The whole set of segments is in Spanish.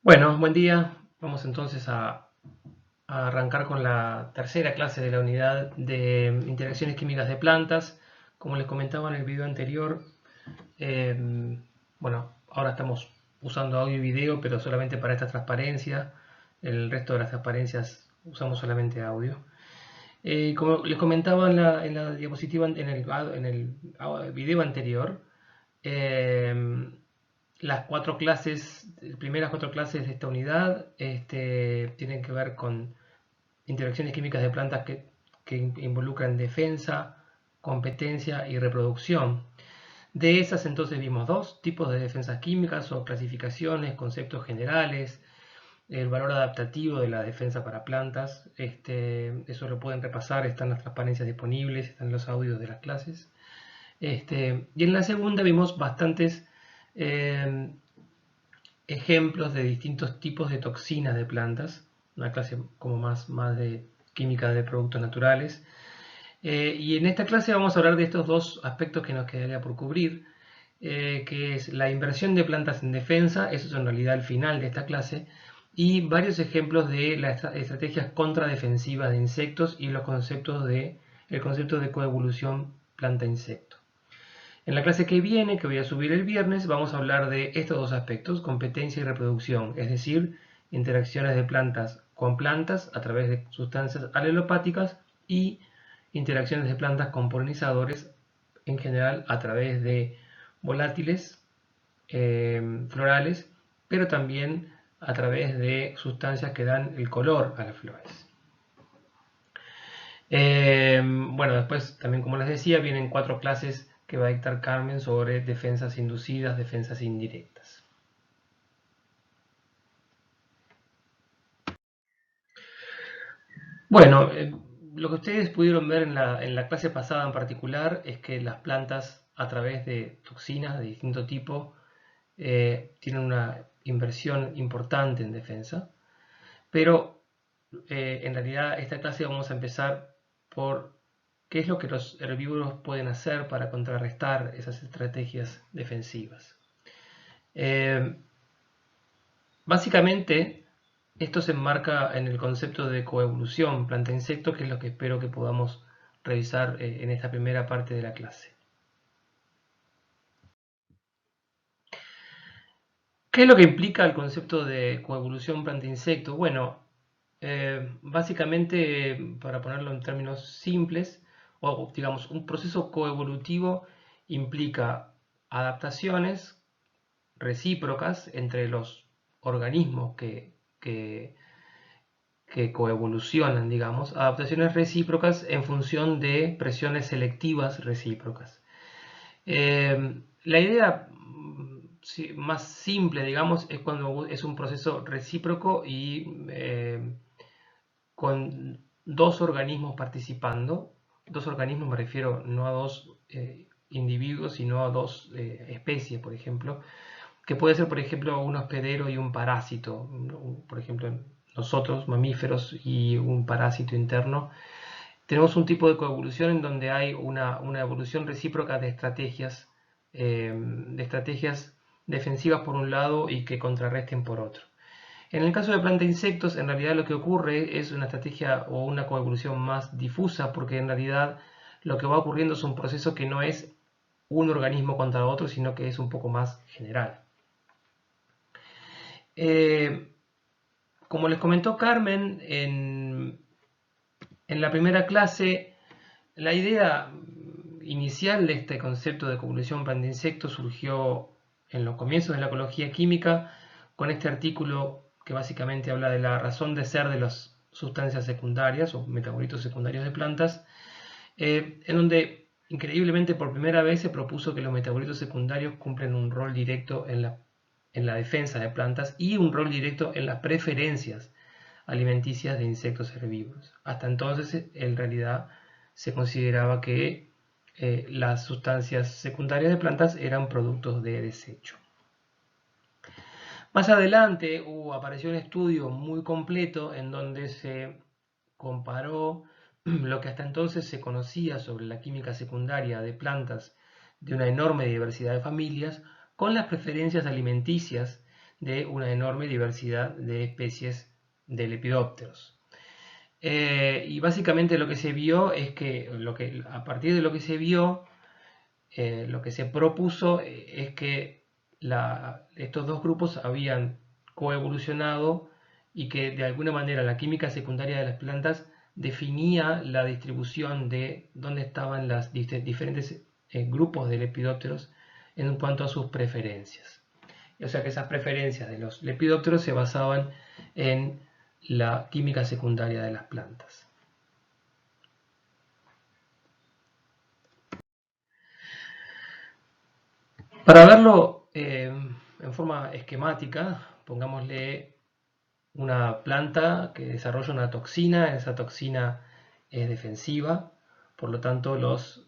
Bueno, buen día. Vamos entonces a arrancar con la tercera clase de la unidad de interacciones químicas de plantas. Como les comentaba en el video anterior, bueno, ahora estamos usando audio y video, pero solamente para esta transparencia. El resto de las transparencias usamos solamente audio. Como les comentaba en la diapositiva, en el video anterior, eh, las primeras cuatro clases de esta unidad tienen que ver con interacciones químicas de plantas que involucran defensa, competencia y reproducción. De esas entonces vimos dos tipos de defensas químicas o clasificaciones, conceptos generales, el valor adaptativo de la defensa para plantas. Eso lo pueden repasar, están las transparencias disponibles, están los audios de las clases. Y en la segunda vimos bastantes eh, ejemplos de distintos tipos de toxinas de plantas, una clase como más de química de productos naturales. Y en esta clase vamos a hablar de estos dos aspectos que nos quedaría por cubrir, que es la inversión de plantas en defensa, eso es en realidad el final de esta clase, y varios ejemplos de las estrategias contradefensivas de insectos y el concepto de coevolución planta-insecto. En la clase que viene, que voy a subir el viernes, vamos a hablar de estos dos aspectos, competencia y reproducción, es decir, interacciones de plantas con plantas a través de sustancias alelopáticas y interacciones de plantas con polinizadores, en general a través de volátiles florales, pero también a través de sustancias que dan el color a las flores. Bueno, después también, como les decía, vienen cuatro clases que va a dictar Carmen sobre defensas inducidas, defensas indirectas. Bueno, lo que ustedes pudieron ver en la clase pasada en particular es que las plantas a través de toxinas de distinto tipo tienen una inversión importante en defensa, pero en realidad esta clase vamos a empezar por qué es lo que los herbívoros pueden hacer para contrarrestar esas estrategias defensivas. Básicamente, esto se enmarca en el concepto de coevolución planta-insecto, que es lo que espero que podamos revisar en esta primera parte de la clase. ¿Qué es lo que implica el concepto de coevolución planta-insecto? Bueno, básicamente, para ponerlo en términos simples, o digamos, un proceso coevolutivo implica adaptaciones recíprocas entre los organismos que coevolucionan, digamos, adaptaciones recíprocas en función de presiones selectivas recíprocas. La idea más simple, digamos, es cuando es un proceso recíproco y con dos organismos participando. Dos organismos me refiero no a dos individuos, sino a dos especies, por ejemplo, que puede ser, por ejemplo, un hospedero y un parásito. Por ejemplo, nosotros, mamíferos, y un parásito interno, tenemos un tipo de coevolución en donde hay una evolución recíproca de estrategias defensivas por un lado y que contrarresten por otro. En el caso de planta-insectos, en realidad lo que ocurre es una estrategia o una coevolución más difusa, porque en realidad lo que va ocurriendo es un proceso que no es un organismo contra otro, sino que es un poco más general. Como les comentó Carmen en la primera clase, la idea inicial de este concepto de coevolución planta-insecto surgió en los comienzos de la ecología química con este artículo que básicamente habla de la razón de ser de las sustancias secundarias o metabolitos secundarios de plantas, en donde increíblemente por primera vez se propuso que los metabolitos secundarios cumplen un rol directo en la defensa de plantas y un rol directo en las preferencias alimenticias de insectos herbívoros. Hasta entonces, en realidad, se consideraba que las sustancias secundarias de plantas eran productos de desecho. Más adelante apareció un estudio muy completo en donde se comparó lo que hasta entonces se conocía sobre la química secundaria de plantas de una enorme diversidad de familias con las preferencias alimenticias de una enorme diversidad de especies de lepidópteros. Y básicamente lo que se vio es que, a partir de lo que se vio, lo que se propuso es que estos dos grupos habían coevolucionado y que de alguna manera la química secundaria de las plantas definía la distribución de dónde estaban los diferentes grupos de lepidópteros en cuanto a sus preferencias. O sea que esas preferencias de los lepidópteros se basaban en la química secundaria de las plantas. Para verlo en forma esquemática, pongámosle una planta que desarrolla una toxina, esa toxina es defensiva, por lo tanto los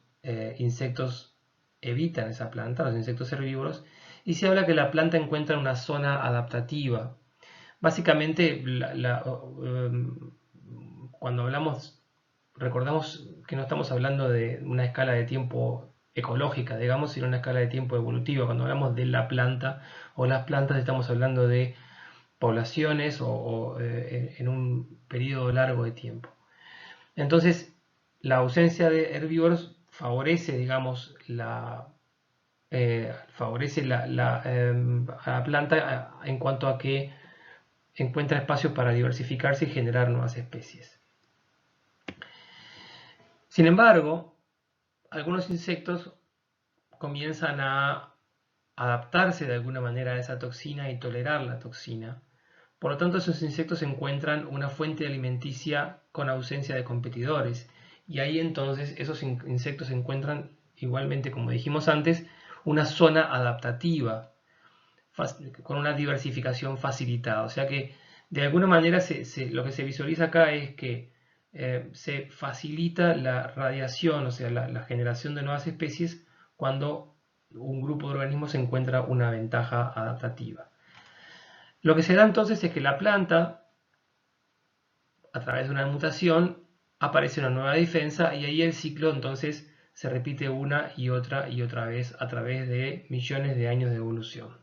insectos evitan esa planta, los insectos herbívoros, y se habla que la planta encuentra una zona adaptativa. Básicamente, cuando hablamos, recordamos que no estamos hablando de una escala de tiempo ecológica, digamos, sino una escala de tiempo evolutiva. Cuando hablamos de la planta o las plantas, estamos hablando de poblaciones o en un periodo largo de tiempo. Entonces, la ausencia de herbívoros favorece, digamos, favorece a la planta en cuanto a que encuentra espacio para diversificarse y generar nuevas especies. Sin embargo, algunos insectos comienzan a adaptarse de alguna manera a esa toxina y tolerar la toxina. Por lo tanto, esos insectos encuentran una fuente alimenticia con ausencia de competidores. Y ahí entonces esos insectos encuentran, igualmente como dijimos antes, una zona adaptativa con una diversificación facilitada. O sea que de alguna manera lo que se visualiza acá es que se facilita la radiación, o sea, la generación de nuevas especies cuando un grupo de organismos encuentra una ventaja adaptativa. Lo que se da entonces es que la planta, a través de una mutación, aparece una nueva defensa y ahí el ciclo entonces se repite una y otra vez a través de millones de años de evolución.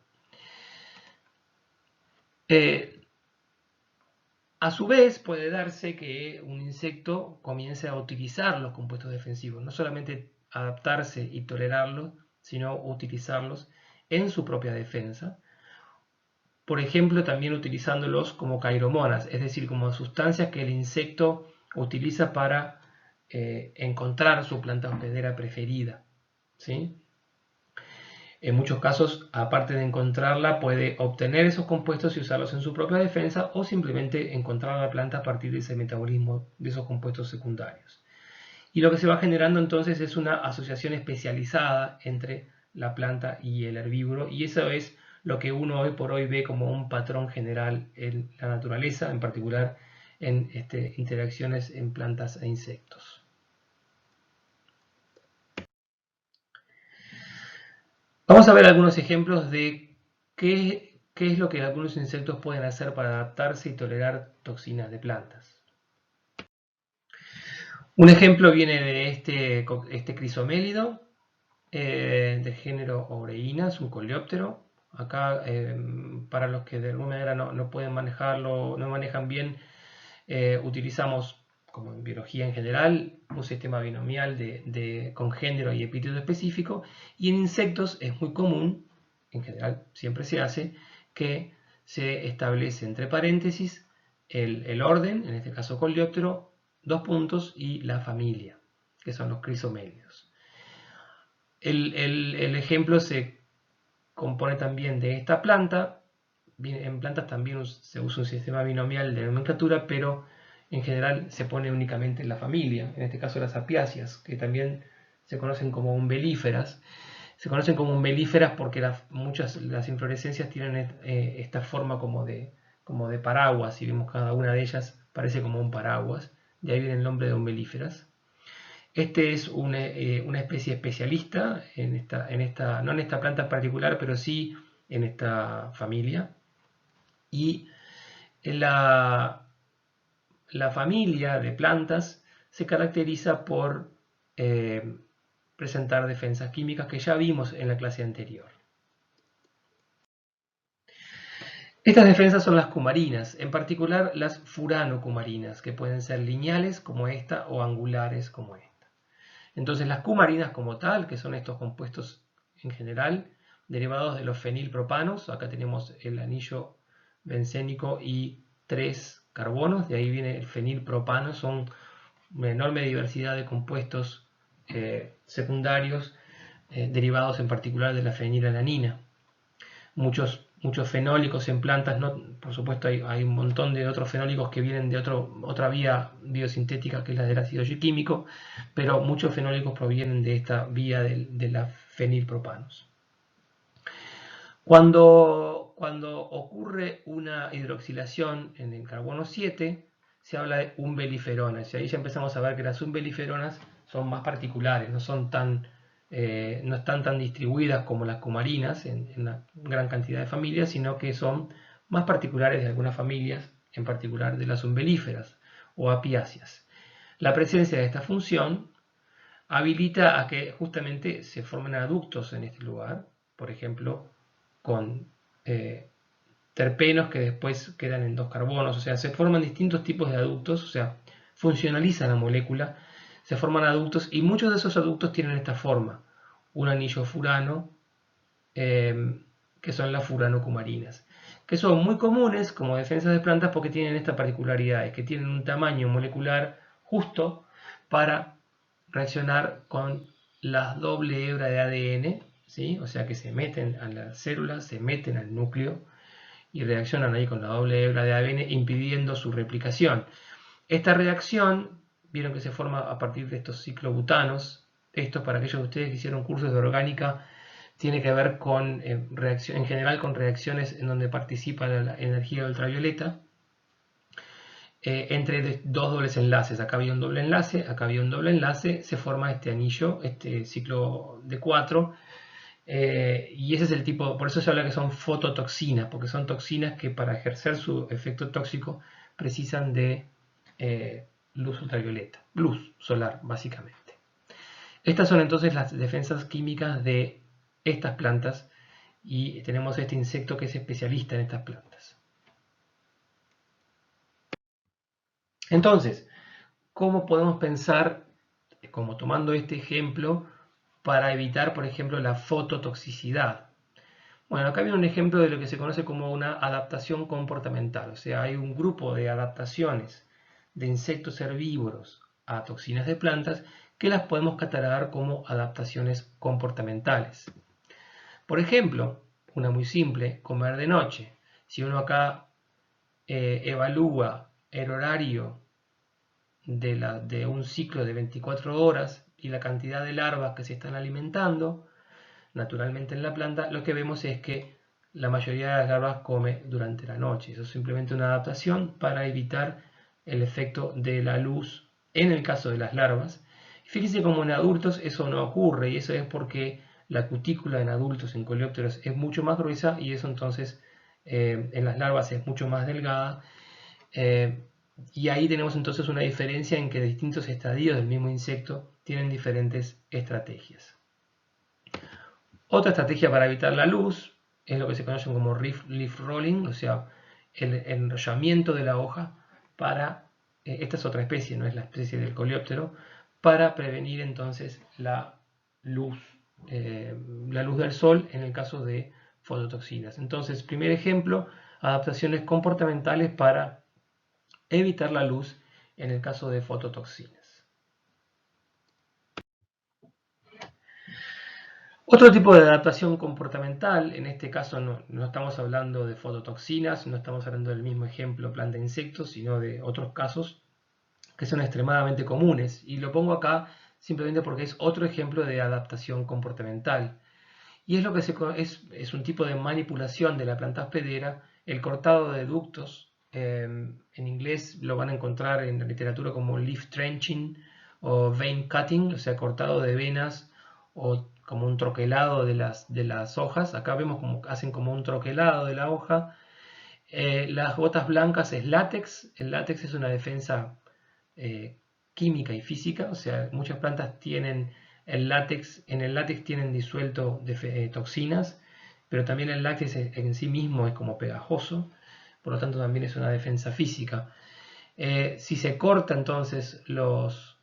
A su vez puede darse que un insecto comience a utilizar los compuestos defensivos, no solamente adaptarse y tolerarlos, sino utilizarlos en su propia defensa. Por ejemplo, también utilizándolos como cairomonas, es decir, como sustancias que el insecto utiliza para encontrar su planta hospedera preferida, ¿sí? En muchos casos, aparte de encontrarla, puede obtener esos compuestos y usarlos en su propia defensa o simplemente encontrar la planta a partir de ese metabolismo de esos compuestos secundarios. Y lo que se va generando entonces es una asociación especializada entre la planta y el herbívoro, y eso es lo que uno hoy por hoy ve como un patrón general en la naturaleza, en particular en interacciones en plantas e insectos. Vamos a ver algunos ejemplos de qué es lo que algunos insectos pueden hacer para adaptarse y tolerar toxinas de plantas. Un ejemplo viene de este crisomélido, de género Oreina, es un coleóptero. Acá, para los que de alguna manera no pueden manejarlo, no manejan bien, utilizamos, como en biología en general, un sistema binomial con género y epíteto específico, y en insectos es muy común, en general siempre se hace, que se establece entre paréntesis el orden, en este caso coleóptero, dos puntos, y la familia, que son los crisomélidos. El ejemplo se compone también de esta planta. En plantas también se usa un sistema binomial de nomenclatura, pero en general se pone únicamente en la familia, en este caso las apiáceas, que también se conocen como umbelíferas. Se conocen como umbelíferas porque las inflorescencias tienen esta forma como de paraguas. Si vemos cada una de ellas, parece como un paraguas. De ahí viene el nombre de umbelíferas. Este es una especie especialista no en esta planta en particular, pero sí en esta familia. Y la familia de plantas se caracteriza por presentar defensas químicas que ya vimos en la clase anterior. Estas defensas son las cumarinas, en particular las furanocumarinas, que pueden ser lineales como esta o angulares como esta. Entonces las cumarinas como tal, que son estos compuestos en general, derivados de los fenilpropanos, acá tenemos el anillo bencénico y 3 carbonos, de ahí viene el fenilpropano, son una enorme diversidad de compuestos secundarios derivados en particular de la fenilalanina. Muchos fenólicos en plantas, ¿no? Por supuesto hay un montón de otros fenólicos que vienen de otra vía biosintética que es la del ácido químico, pero muchos fenólicos provienen de esta vía de las fenilpropanos. Cuando ocurre una hidroxilación en el carbono 7, se habla de umbeliferonas, y ahí ya empezamos a ver que las umbeliferonas son más particulares, no están tan distribuidas como las cumarinas en una gran cantidad de familias, sino que son más particulares de algunas familias, en particular de las umbelíferas o apiáceas. La presencia de esta función habilita a que justamente se formen aductos en este lugar, por ejemplo, con terpenos que después quedan en 2 carbonos, o sea, se forman distintos tipos de aductos, o sea, funcionaliza la molécula, se forman aductos y muchos de esos aductos tienen esta forma, un anillo furano, que son las furanocumarinas, que son muy comunes como defensas de plantas porque tienen esta particularidad, es que tienen un tamaño molecular justo para reaccionar con la doble hebra de ADN, ¿sí? O sea que se meten a las células, se meten al núcleo y reaccionan ahí con la doble hebra de ADN impidiendo su replicación. Esta reacción, vieron que se forma a partir de estos ciclobutanos. Esto para aquellos de ustedes que hicieron cursos de orgánica tiene que ver con en general con reacciones en donde participa la energía ultravioleta entre 2 dobles enlaces. Acá había un doble enlace, acá había un doble enlace, se forma este anillo, este ciclo de 4. Y ese es el tipo, por eso se habla que son fototoxinas, porque son toxinas que para ejercer su efecto tóxico precisan de luz ultravioleta, luz solar básicamente. Estas son entonces las defensas químicas de estas plantas y tenemos este insecto que es especialista en estas plantas. Entonces, ¿cómo podemos pensar, como tomando este ejemplo, para evitar, por ejemplo, la fototoxicidad? Bueno, acá viene un ejemplo de lo que se conoce como una adaptación comportamental, o sea, hay un grupo de adaptaciones de insectos herbívoros a toxinas de plantas que las podemos catalogar como adaptaciones comportamentales. Por ejemplo, una muy simple, comer de noche. Si uno acá evalúa el horario de un ciclo de 24 horas y la cantidad de larvas que se están alimentando naturalmente en la planta, lo que vemos es que la mayoría de las larvas come durante la noche. Eso es simplemente una adaptación para evitar el efecto de la luz en el caso de las larvas. Fíjense como en adultos eso no ocurre y eso es porque la cutícula en adultos, en coleópteros, es mucho más gruesa y eso entonces en las larvas es mucho más delgada. Y ahí tenemos entonces una diferencia en que distintos estadios del mismo insecto tienen diferentes estrategias. Otra estrategia para evitar la luz es lo que se conoce como leaf rolling, o sea, el enrollamiento de la hoja para, esta es otra especie, no es la especie del coleóptero, para prevenir entonces la luz del sol en el caso de fototoxinas. Entonces, primer ejemplo, adaptaciones comportamentales para evitar la luz en el caso de fototoxinas. Otro tipo de adaptación comportamental, en este caso no estamos hablando de fototoxinas, no estamos hablando del mismo ejemplo planta-insectos, sino de otros casos que son extremadamente comunes. Y lo pongo acá simplemente porque es otro ejemplo de adaptación comportamental. Y es lo que es un tipo de manipulación de la planta hospedera, el cortado de ductos. En inglés lo van a encontrar en la literatura como leaf trenching o vein cutting, o sea, cortado de venas o como un troquelado de las hojas. Acá vemos como hacen como un troquelado de la hoja. Las gotas blancas es látex. El látex es una defensa química y física, o sea, muchas plantas tienen el látex, en el látex tienen disuelto toxinas, pero también el láctex en sí mismo es como pegajoso, por lo tanto también es una defensa física. Si se corta entonces los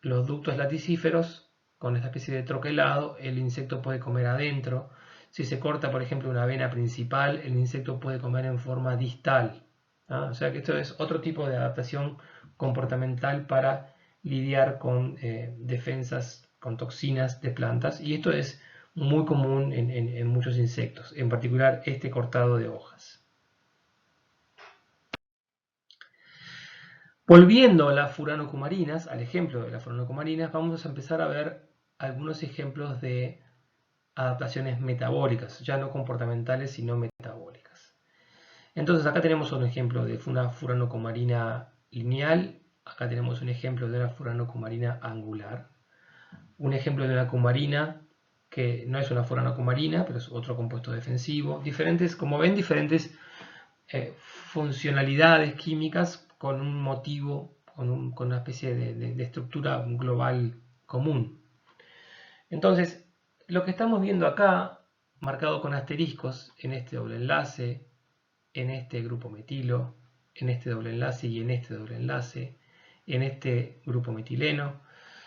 ductos laticíferos con esta especie de troquelado, el insecto puede comer adentro. Si se corta, por ejemplo, una vena principal, el insecto puede comer en forma distal. O sea que esto es otro tipo de adaptación comportamental para lidiar con defensas, con toxinas de plantas, y esto es muy común en muchos insectos, en particular este cortado de hojas. Volviendo a las furanocumarinas, al ejemplo de las furanocumarinas, vamos a empezar a ver algunos ejemplos de adaptaciones metabólicas, ya no comportamentales, sino metabólicas. Entonces acá tenemos un ejemplo de una furanocumarina lineal, acá tenemos un ejemplo de una furanocumarina angular, un ejemplo de una cumarina que no es una furanocumarina, pero es otro compuesto defensivo, diferentes, como ven, diferentes funcionalidades químicas con un motivo, con una especie de estructura global común. Entonces, lo que estamos viendo acá, marcado con asteriscos, en este doble enlace, en este grupo metilo, en este doble enlace y en este doble enlace, en este grupo metileno,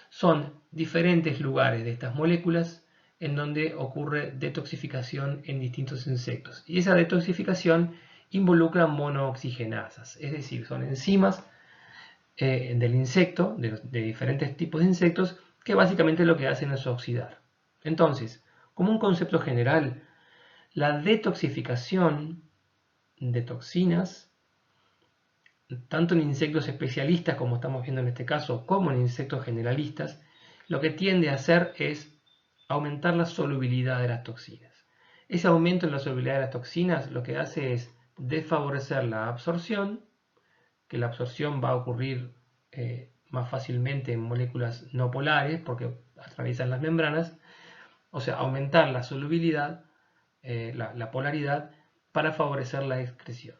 son diferentes lugares de estas moléculas en donde ocurre detoxificación en distintos insectos. Y esa detoxificación involucra monooxigenasas, es decir, son enzimas del insecto, de diferentes tipos de insectos, que básicamente lo que hacen es oxidar. Entonces, como un concepto general, la detoxificación de toxinas, tanto en insectos especialistas, como estamos viendo en este caso, como en insectos generalistas, lo que tiende a hacer es aumentar la solubilidad de las toxinas. Ese aumento en la solubilidad de las toxinas lo que hace es desfavorecer la absorción, que la absorción va a ocurrir más fácilmente en moléculas no polares porque atraviesan las membranas, o sea, aumentar la solubilidad, la polaridad, para favorecer la excreción.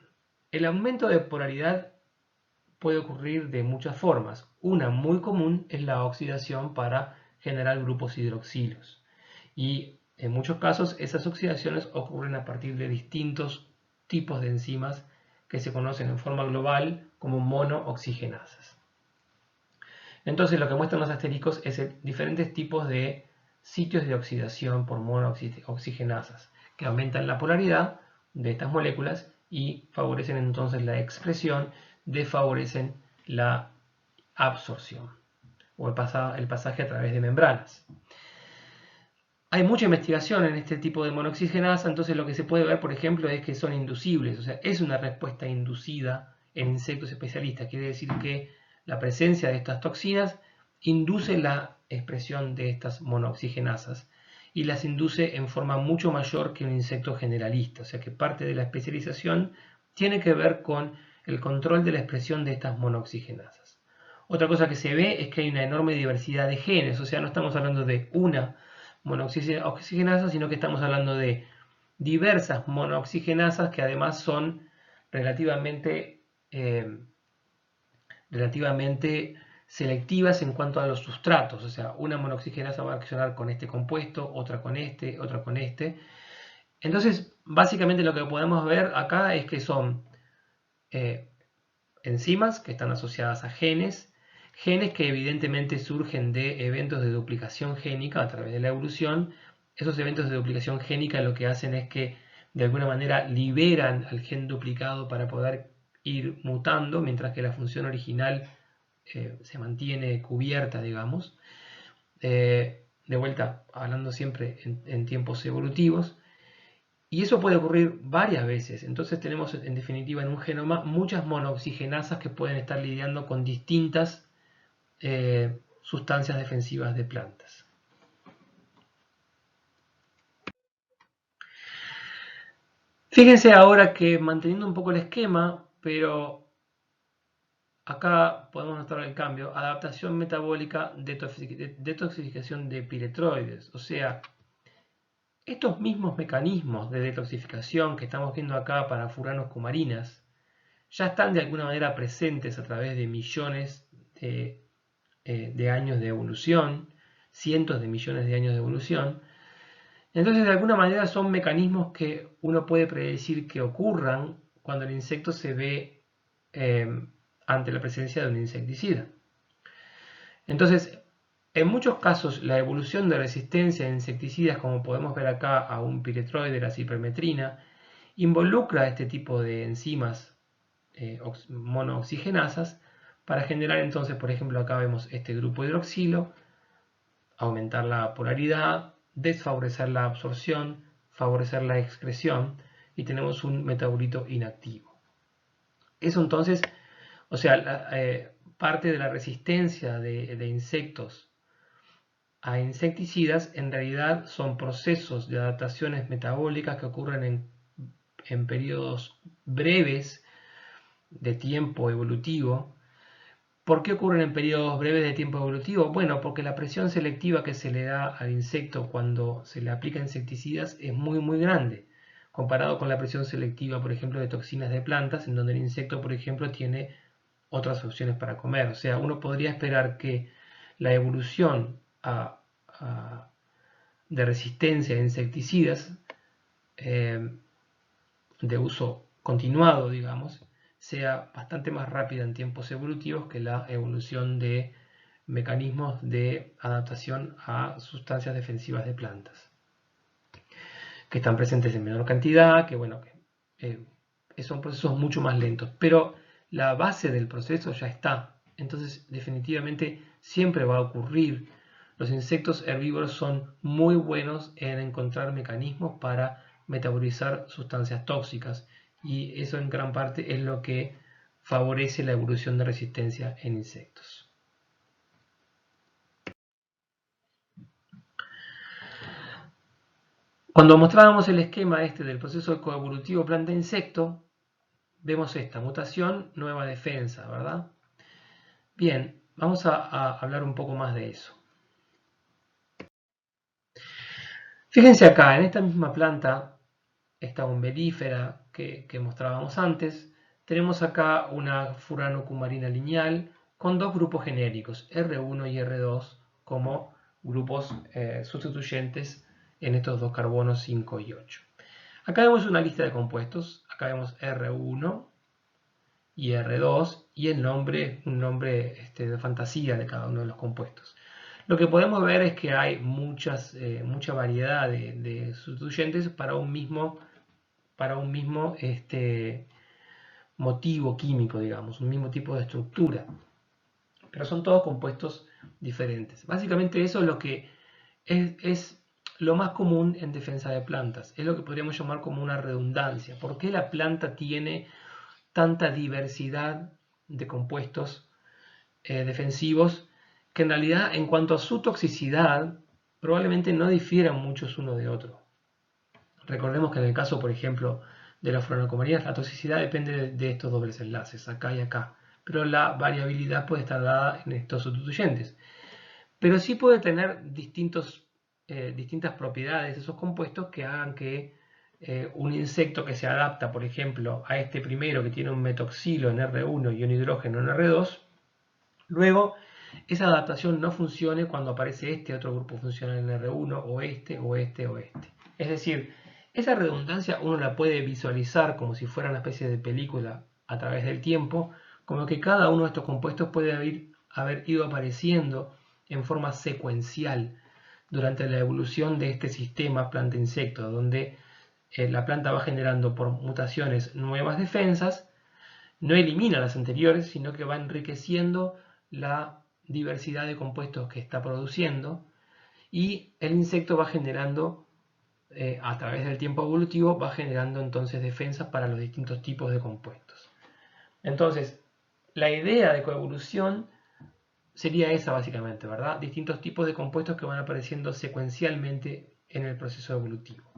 El aumento de polaridad puede ocurrir de muchas formas. Una muy común es la oxidación para generar grupos hidroxilos. Y en muchos casos esas oxidaciones ocurren a partir de distintos tipos de enzimas que se conocen en forma global como monooxigenasas. Entonces lo que muestran los asteriscos es diferentes tipos de sitios de oxidación por monooxigenasas que aumentan la polaridad de estas moléculas y favorecen entonces la excreción, desfavorecen la absorción o el pasaje a través de membranas. Hay mucha investigación en este tipo de monooxigenasa, entonces lo que se puede ver, por ejemplo, es que son inducibles, o sea, es una respuesta inducida en insectos especialistas. Quiere decir que la presencia de estas toxinas induce la expresión de estas monooxigenasas y las induce en forma mucho mayor que un insecto generalista, o sea que parte de la especialización tiene que ver con el control de la expresión de estas monooxigenasas. Otra cosa que se ve es que hay una enorme diversidad de genes, o sea, no estamos hablando de una monooxigenasa, sino que estamos hablando de diversas monooxigenasas que además son relativamente selectivas en cuanto a los sustratos. O sea, una monooxigenasa va a reaccionar con este compuesto, otra con este, otra con este. Entonces, básicamente lo que podemos ver acá es que son enzimas que están asociadas a genes que evidentemente surgen de eventos de duplicación génica a través de la evolución. Esos eventos de duplicación génica lo que hacen es que de alguna manera liberan al gen duplicado para poder ir mutando, mientras que la función original se mantiene cubierta, digamos. De vuelta, hablando siempre en tiempos evolutivos. Y eso puede ocurrir varias veces. Entonces tenemos en definitiva en un genoma muchas monooxigenasas que pueden estar lidiando con distintas sustancias defensivas de plantas. Fíjense ahora que manteniendo un poco el esquema, pero acá podemos notar el cambio, adaptación metabólica, detoxificación de piretroides, o sea, estos mismos mecanismos de detoxificación que estamos viendo acá para furanocumarinas ya están de alguna manera presentes a través de millones de años de evolución, cientos de millones de años de evolución, Entonces, de alguna manera son mecanismos que uno puede predecir que ocurran cuando el insecto se ve ante la presencia de un insecticida. Entonces, en muchos casos, la evolución de resistencia a insecticidas, como podemos ver acá a un piretroide, la cipermetrina, involucra este tipo de enzimas monooxigenasas para generar entonces, por ejemplo, acá vemos este grupo hidroxilo, aumentar la polaridad, desfavorecer la absorción, favorecer la excreción y tenemos un metabolito inactivo. Eso entonces, o sea, parte de la resistencia de insectos a insecticidas en realidad son procesos de adaptaciones metabólicas que ocurren en periodos breves de tiempo evolutivo. ¿Por qué ocurren en periodos breves de tiempo evolutivo? Bueno, porque la presión selectiva que se le da al insecto cuando se le aplica insecticidas es muy grande, comparado con la presión selectiva, por ejemplo, de toxinas de plantas, en donde el insecto, por ejemplo, tiene otras opciones para comer. O sea, uno podría esperar que la evolución de resistencia a insecticidas de uso continuado, digamos, sea bastante más rápida en tiempos evolutivos que la evolución de mecanismos de adaptación a sustancias defensivas de plantas, que están presentes en menor cantidad, que bueno, son procesos mucho más lentos, pero la base del proceso ya está, entonces definitivamente siempre va a ocurrir. Los insectos herbívoros son muy buenos en encontrar mecanismos para metabolizar sustancias tóxicas y eso en gran parte es lo que favorece la evolución de resistencia en insectos. Cuando mostrábamos el esquema este del proceso coevolutivo planta-insecto, vemos esta mutación, nueva defensa, ¿verdad? Bien, vamos a hablar un poco más de eso. Fíjense acá, en esta misma planta, esta umbelífera que mostrábamos antes, tenemos acá una furanocumarina lineal con dos grupos genéricos, R1 y R2, como grupos sustituyentes en estos dos carbonos 5 y 8. Acá vemos una lista de compuestos, acá vemos R1 y R2 y el nombre, un nombre de fantasía de cada uno de los compuestos. Lo que podemos ver es que hay mucha variedad de sustituyentes para un mismo motivo químico, digamos, un mismo tipo de estructura. Pero son todos compuestos diferentes. Básicamente eso es lo que es lo más común en defensa de plantas. Es lo que podríamos llamar como una redundancia. ¿Por qué la planta tiene tanta diversidad de compuestos defensivos que en realidad en cuanto a su toxicidad probablemente no difieran muchos uno de otro? Recordemos que en el caso, por ejemplo, de las furanocomarías, la toxicidad depende de estos dobles enlaces, acá y acá, pero la variabilidad puede estar dada en estos sustituyentes. Pero sí puede tener distintas propiedades esos compuestos que hagan que un insecto que se adapta, por ejemplo, a este primero que tiene un metoxilo en R1 y un hidrógeno en R2, luego esa adaptación no funcione cuando aparece este otro grupo funcional en R1 o este o este o este. Es decir, esa redundancia uno la puede visualizar como si fuera una especie de película a través del tiempo, como que cada uno de estos compuestos puede haber ido apareciendo en forma secuencial durante la evolución de este sistema planta-insecto, donde la planta va generando por mutaciones nuevas defensas, no elimina las anteriores, sino que va enriqueciendo la diversidad de compuestos que está produciendo y el insecto va generando, a través del tiempo evolutivo, va generando entonces defensas para los distintos tipos de compuestos. Entonces, la idea de coevolución sería esa básicamente, ¿verdad? Distintos tipos de compuestos que van apareciendo secuencialmente en el proceso evolutivo.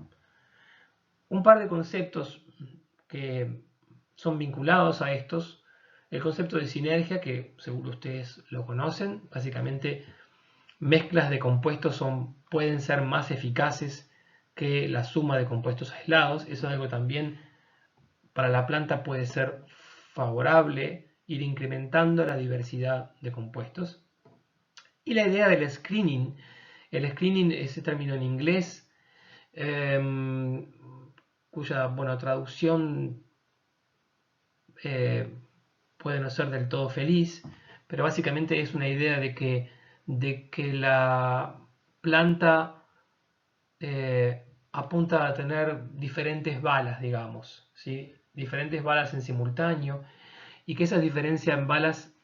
Un par de conceptos que son vinculados a estos. El concepto de sinergia, que seguro ustedes lo conocen, básicamente mezclas de compuestos pueden ser más eficaces que la suma de compuestos aislados. Eso es algo también para la planta puede ser favorable, ir incrementando la diversidad de compuestos. Y la idea del screening, el screening, ese término en inglés, cuya, bueno, traducción puede no ser del todo feliz, pero básicamente es una idea de que la planta apunta a tener diferentes balas, digamos, ¿sí? Diferentes balas en simultáneo, y que esa diferencia en balas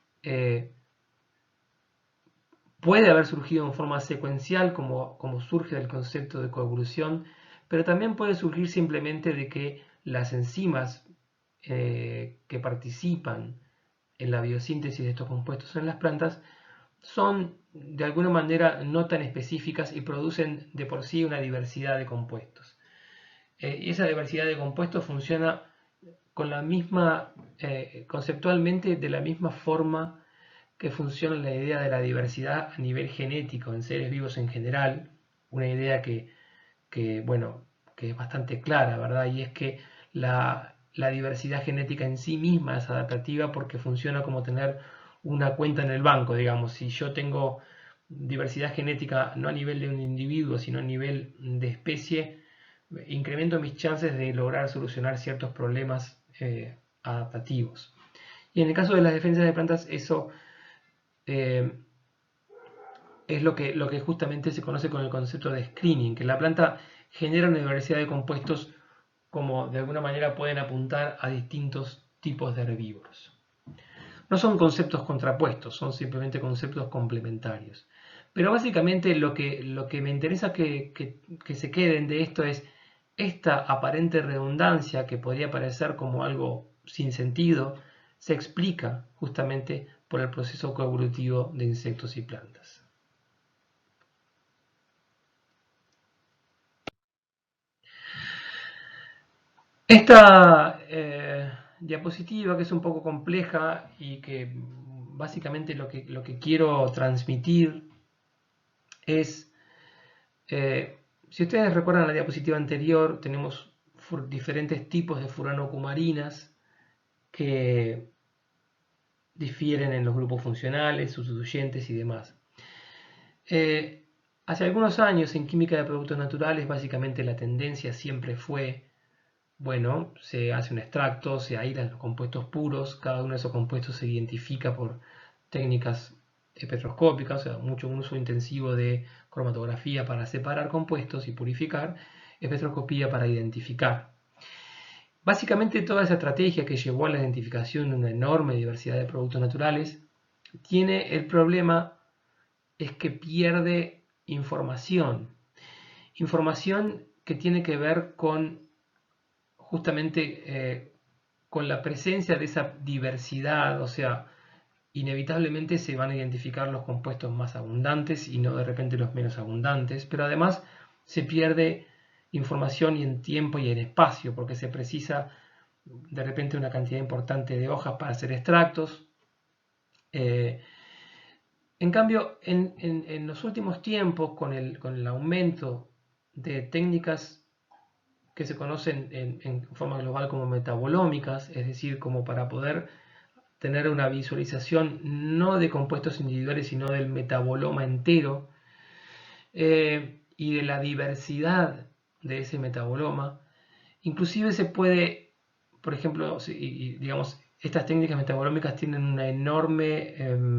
puede haber surgido en forma secuencial, como surge del concepto de coevolución, pero también puede surgir simplemente de que las enzimas que participan en la biosíntesis de estos compuestos en las plantas son de alguna manera no tan específicas y producen de por sí una diversidad de compuestos. Y esa diversidad de compuestos funciona con la misma, conceptualmente de la misma forma que funciona la idea de la diversidad a nivel genético en seres vivos en general, una idea bueno, que es bastante clara, ¿verdad? Y es que la diversidad genética en sí misma es adaptativa porque funciona como tener una cuenta en el banco, digamos. Si yo tengo diversidad genética no a nivel de un individuo, sino a nivel de especie, incremento mis chances de lograr solucionar ciertos problemas adaptativos. Y en el caso de las defensas de plantas, eso eh, es lo que justamente se conoce con el concepto de screening, que la planta genera una diversidad de compuestos como de alguna manera pueden apuntar a distintos tipos de herbívoros. No son conceptos contrapuestos, son simplemente conceptos complementarios. Pero básicamente lo que me interesa que se queden de esto es esta aparente redundancia que podría parecer como algo sin sentido, se explica justamente por el proceso coevolutivo de insectos y plantas. Esta diapositiva, que es un poco compleja y que básicamente lo que quiero transmitir es, si ustedes recuerdan la diapositiva anterior, tenemos diferentes tipos de furanocumarinas que difieren en los grupos funcionales, sustituyentes y demás. Hace algunos años en química de productos naturales, básicamente la tendencia siempre fue, bueno, se hace un extracto, se aíslan los compuestos puros, cada uno de esos compuestos se identifica por técnicas espectroscópicas, o sea, un uso intensivo de cromatografía para separar compuestos y purificar, espectroscopía para identificar. Básicamente toda esa estrategia que llevó a la identificación de una enorme diversidad de productos naturales tiene el problema es que pierde información. Información que tiene que ver con justamente con la presencia de esa diversidad, o sea, inevitablemente se van a identificar los compuestos más abundantes y no de repente los menos abundantes, pero además se pierde información y en tiempo y en espacio, porque se precisa de repente una cantidad importante de hojas para hacer extractos. En cambio, en los últimos tiempos, con el aumento de técnicas que se conocen en forma global como metabolómicas, es decir, como para poder tener una visualización no de compuestos individuales, sino del metaboloma entero y de la diversidad de ese metaboloma. Inclusive se puede, por ejemplo, digamos, estas técnicas metabolómicas tienen una enorme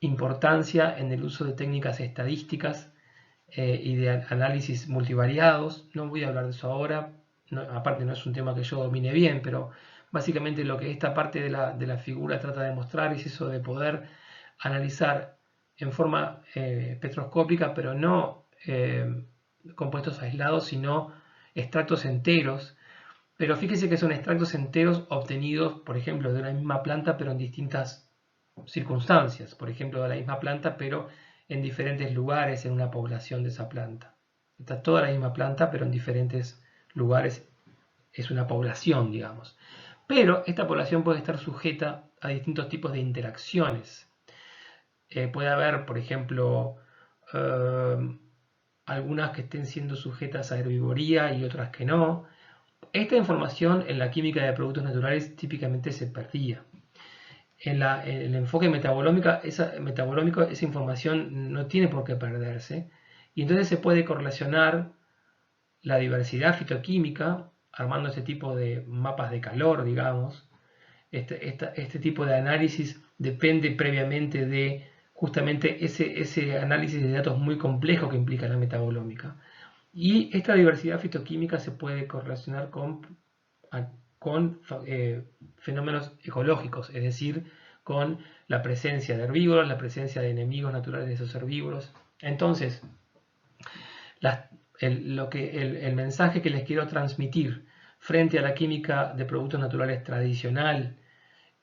importancia en el uso de técnicas estadísticas y de análisis multivariados. No voy a hablar de eso ahora, aparte no es un tema que yo domine bien, pero básicamente lo que esta parte de la figura trata de mostrar es eso de poder analizar en forma espectroscópica, pero no compuestos aislados, sino extractos enteros. Pero fíjese que son extractos enteros obtenidos, por ejemplo, de una misma planta, pero en distintas circunstancias. Por ejemplo, de la misma planta, pero en diferentes lugares en una población de esa planta. Está toda la misma planta, pero en diferentes lugares es una población, digamos. Pero esta población puede estar sujeta a distintos tipos de interacciones. Puede haber, por ejemplo, algunas que estén siendo sujetas a herbivoría y otras que no. Esta información en la química de productos naturales típicamente se perdía. En el enfoque metabólmico, esa información no tiene por qué perderse Y entonces se puede correlacionar la diversidad fitoquímica, armando este tipo de mapas de calor, digamos. Este tipo de análisis depende previamente de justamente ese análisis de datos muy complejo que implica la metabolómica. Y esta diversidad fitoquímica se puede correlacionar con fenómenos ecológicos, es decir, con la presencia de herbívoros, la presencia de enemigos naturales de esos herbívoros. Entonces, el mensaje que les quiero transmitir frente a la química de productos naturales tradicional,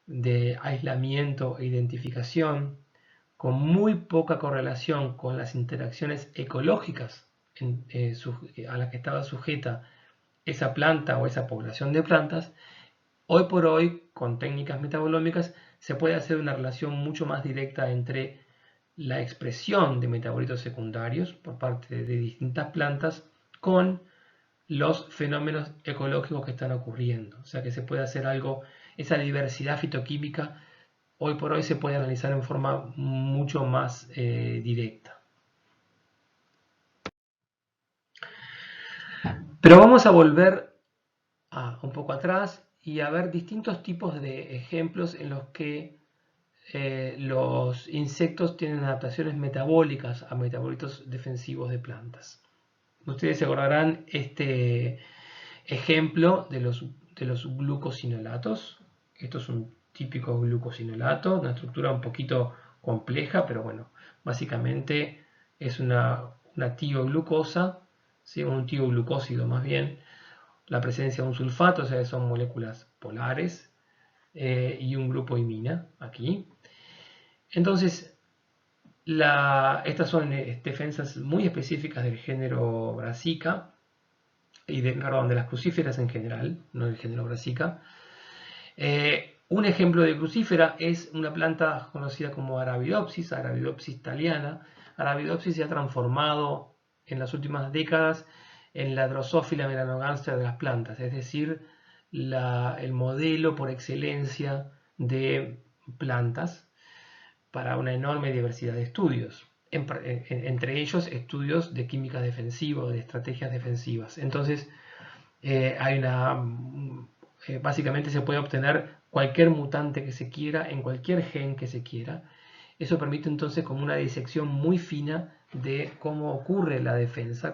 de aislamiento e identificación, con muy poca correlación con las interacciones ecológicas a las que estaba sujeta esa planta o esa población de plantas, hoy por hoy, con técnicas metabolómicas, se puede hacer una relación mucho más directa entre la expresión de metabolitos secundarios por parte de distintas plantas con los fenómenos ecológicos que están ocurriendo. O sea que se puede hacer algo, esa diversidad fitoquímica hoy por hoy se puede analizar en forma mucho más directa. Pero vamos a volver un poco atrás y a ver distintos tipos de ejemplos en los que los insectos tienen adaptaciones metabólicas a metabolitos defensivos de plantas. Ustedes se acordarán este ejemplo de los glucosinolatos. Esto es un típico glucosinolato, una estructura un poquito compleja, pero bueno, básicamente es una tioglucosa, ¿sí? Un tioglucósido más bien, la presencia de un sulfato, o sea, son moléculas polares, y un grupo imina aquí. Entonces, estas son defensas muy específicas del género Brassica, y de las crucíferas en general, no del género Brassica. Un ejemplo de crucífera es una planta conocida como Arabidopsis thaliana. Arabidopsis se ha transformado en las últimas décadas en la Drosophila melanogaster de las plantas, es decir, el modelo por excelencia de plantas para una enorme diversidad de estudios, entre ellos estudios de química defensiva, de estrategias defensivas. Entonces, básicamente se puede obtener cualquier mutante que se quiera en cualquier gen que se quiera. Eso permite entonces como una disección muy fina de cómo ocurre la defensa,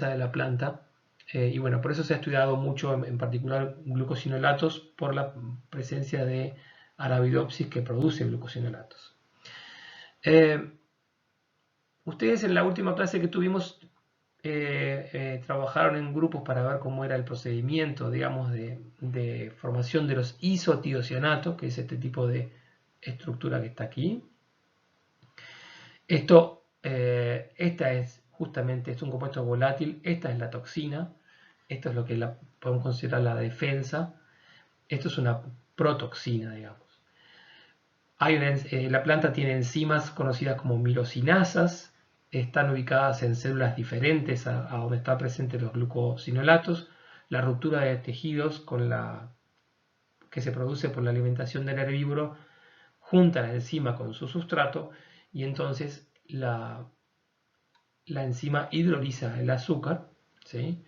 de la planta. Y bueno, por eso se ha estudiado mucho, en particular glucosinolatos, por la presencia de Arabidopsis que produce glucosinolatos. Ustedes en la última clase que tuvimos trabajaron en grupos para ver cómo era el procedimiento, digamos, de formación de los isotiocianatos, que es este tipo de estructura que está aquí. Esta es justamente, es un compuesto volátil, esta es la toxina, esto es lo que podemos considerar la defensa, esto es una protoxina, digamos. La planta tiene enzimas conocidas como mirosinasas, están ubicadas en células diferentes a donde están presentes los glucosinolatos. La ruptura de tejidos que se produce por la alimentación del herbívoro junta la enzima con su sustrato y entonces la enzima hidroliza el azúcar, ¿sí?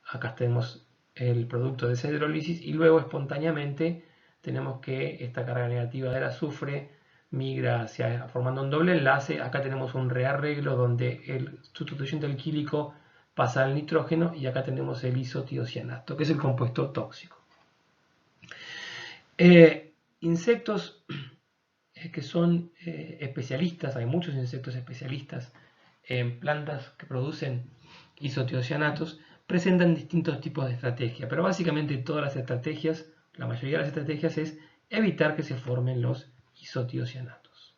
Acá tenemos el producto de esa hidrólisis y luego espontáneamente tenemos que esta carga negativa del azufre migra formando un doble enlace. Acá tenemos un rearreglo donde el sustituyente alquílico pasa al nitrógeno y acá tenemos el isotiocianato, que es el compuesto tóxico. Insectos que son especialistas, hay muchos insectos especialistas en plantas que producen isotiocianatos, presentan distintos tipos de estrategias, pero básicamente todas las estrategias, la mayoría de las estrategias es evitar que se formen los isotiocianatos.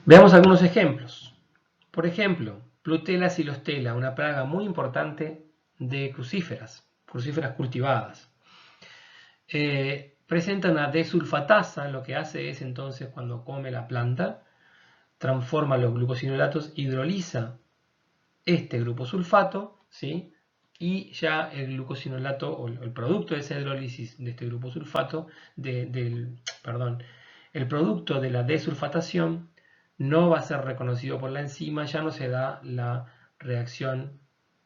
Veamos algunos ejemplos. Por ejemplo, Plutela silostela, una plaga muy importante de crucíferas cultivadas. Presenta una desulfatasa, lo que hace es entonces cuando come la planta, transforma los glucosinolatos, hidroliza este grupo sulfato, ¿sí? Y ya el glucosinolato o el producto de esa hidrólisis de este grupo sulfato, el el producto de la desulfatación no va a ser reconocido por la enzima, ya no se da la reacción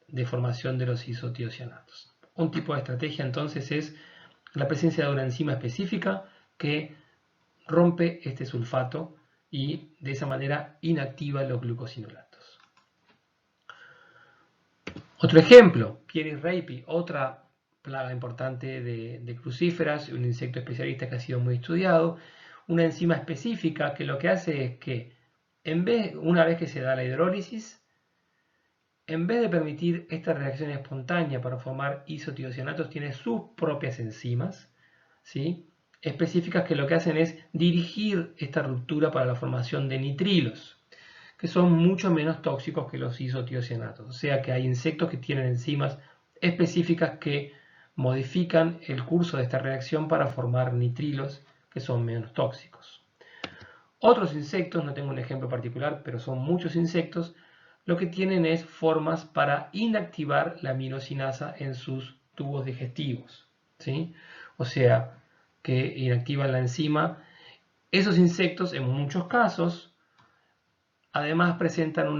de formación de los isotiocianatos. Un tipo de estrategia entonces es la presencia de una enzima específica que rompe este sulfato y de esa manera inactiva los glucosinolatos. Otro ejemplo, Pieris reipi, otra plaga importante de crucíferas, un insecto especialista que ha sido muy estudiado, una enzima específica que lo que hace es que una vez que se da la hidrólisis, en vez de permitir esta reacción espontánea para formar isotiocianatos, tiene sus propias enzimas, ¿sí?, específicas que lo que hacen es dirigir esta ruptura para la formación de nitrilos, que son mucho menos tóxicos que los isotiocianatos. O sea que hay insectos que tienen enzimas específicas que modifican el curso de esta reacción para formar nitrilos que son menos tóxicos. Otros insectos, no tengo un ejemplo particular, pero son muchos insectos, lo que tienen es formas para inactivar la aminosinasa en sus tubos digestivos, ¿sí? O sea, que inactivan la enzima. Esos insectos, en muchos casos, además presentan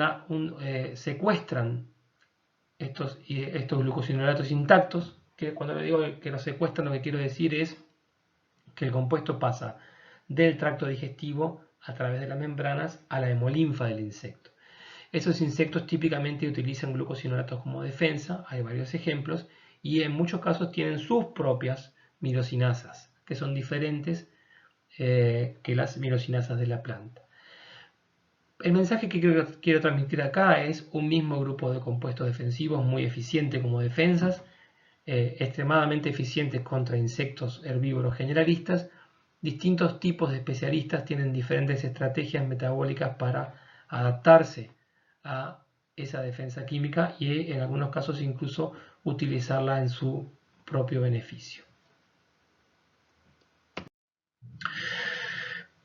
secuestran estos glucosinolatos intactos, que cuando le digo que los secuestran, lo que quiero decir es que el compuesto pasa del tracto digestivo a través de las membranas a la hemolinfa del insecto. Esos insectos típicamente utilizan glucosinolatos como defensa, hay varios ejemplos, y en muchos casos tienen sus propias mirosinasas, que son diferentes que las mirosinasas de la planta. El mensaje que quiero transmitir acá es un mismo grupo de compuestos defensivos muy eficiente como defensas, extremadamente eficientes contra insectos herbívoros generalistas. Distintos tipos de especialistas tienen diferentes estrategias metabólicas para adaptarse a esa defensa química y en algunos casos incluso utilizarla en su propio beneficio.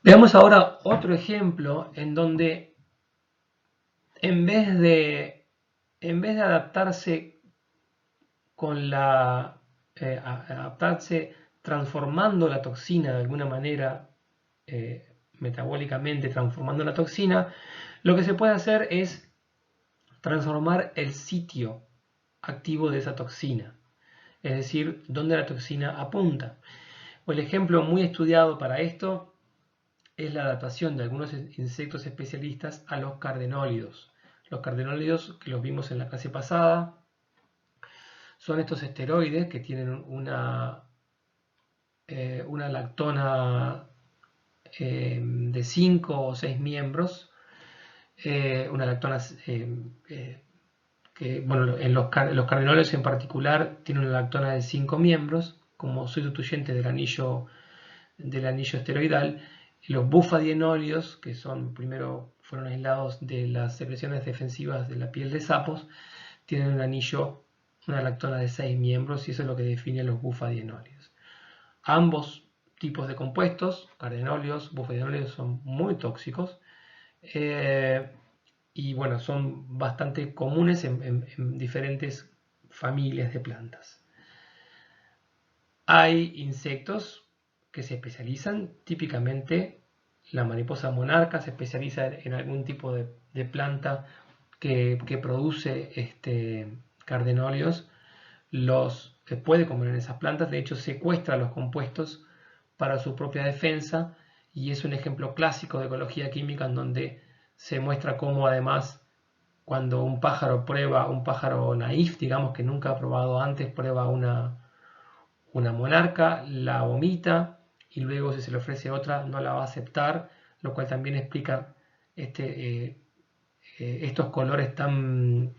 Veamos ahora otro ejemplo en donde en vez de adaptarse adaptarse transformando la toxina de alguna manera metabólicamente, transformando la toxina, lo que se puede hacer es transformar el sitio activo de esa toxina, es decir, donde la toxina apunta. El ejemplo muy estudiado para esto es la adaptación de algunos insectos especialistas a los cardenólidos. Los cardenólidos, que los vimos en la clase pasada, son estos esteroides que tienen una lactona de 5 o 6 miembros, una lactona que, bueno, los cardenólidos en particular tienen una lactona de 5 miembros como sustituyente del anillo esteroidal. Los bufadienolidos, que fueron aislados de las secreciones defensivas de la piel de sapos, tienen una lactona de 6 miembros y eso es lo que define los bufadienolidos. Ambos tipos de compuestos, cardenolios, bufadienolidos, son muy tóxicos y bueno, son bastante comunes en diferentes familias de plantas. Hay insectos que se especializan, típicamente la mariposa monarca se especializa en algún tipo de planta que produce cardenolios, los puede comer en esas plantas, de hecho secuestra los compuestos para su propia defensa y es un ejemplo clásico de ecología química en donde se muestra cómo además cuando un pájaro naif, digamos que nunca ha probado antes, prueba una monarca, la vomita y luego si se le ofrece otra no la va a aceptar, lo cual también explica estos colores tan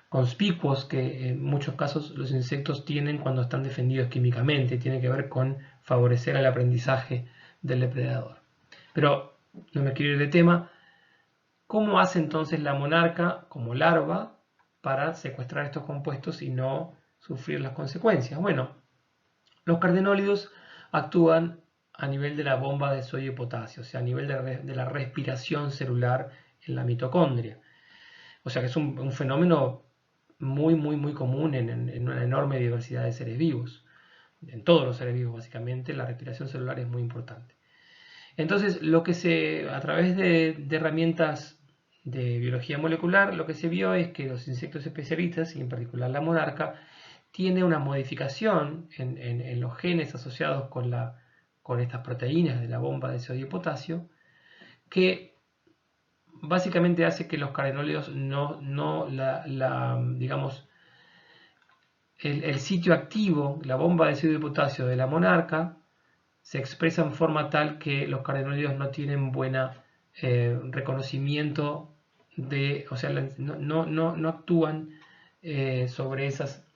conspicuos que en muchos casos los insectos tienen cuando están defendidos químicamente. Tiene que ver con favorecer el aprendizaje del depredador. Pero no me quiero ir de tema. ¿Cómo hace entonces la monarca como larva para secuestrar estos compuestos y no sufrir las consecuencias? Bueno, los cardenólidos actúan a nivel de la bomba de sodio y potasio, o sea, a nivel de la respiración celular en la mitocondria. O sea que es un fenómeno muy, muy, muy común en una enorme diversidad de seres vivos. En todos los seres vivos, básicamente, la respiración celular es muy importante. Entonces, a través de herramientas de biología molecular, lo que se vio es que los insectos especialistas, y en particular la monarca, tiene una modificación en los genes asociados con estas proteínas de la bomba de sodio y potasio, que básicamente hace que los cardenólidos digamos, el sitio activo, la bomba de sodio y potasio de la monarca, se expresa en forma tal que los cardenólidos no tienen buena reconocimiento o sea, no actúan sobre esas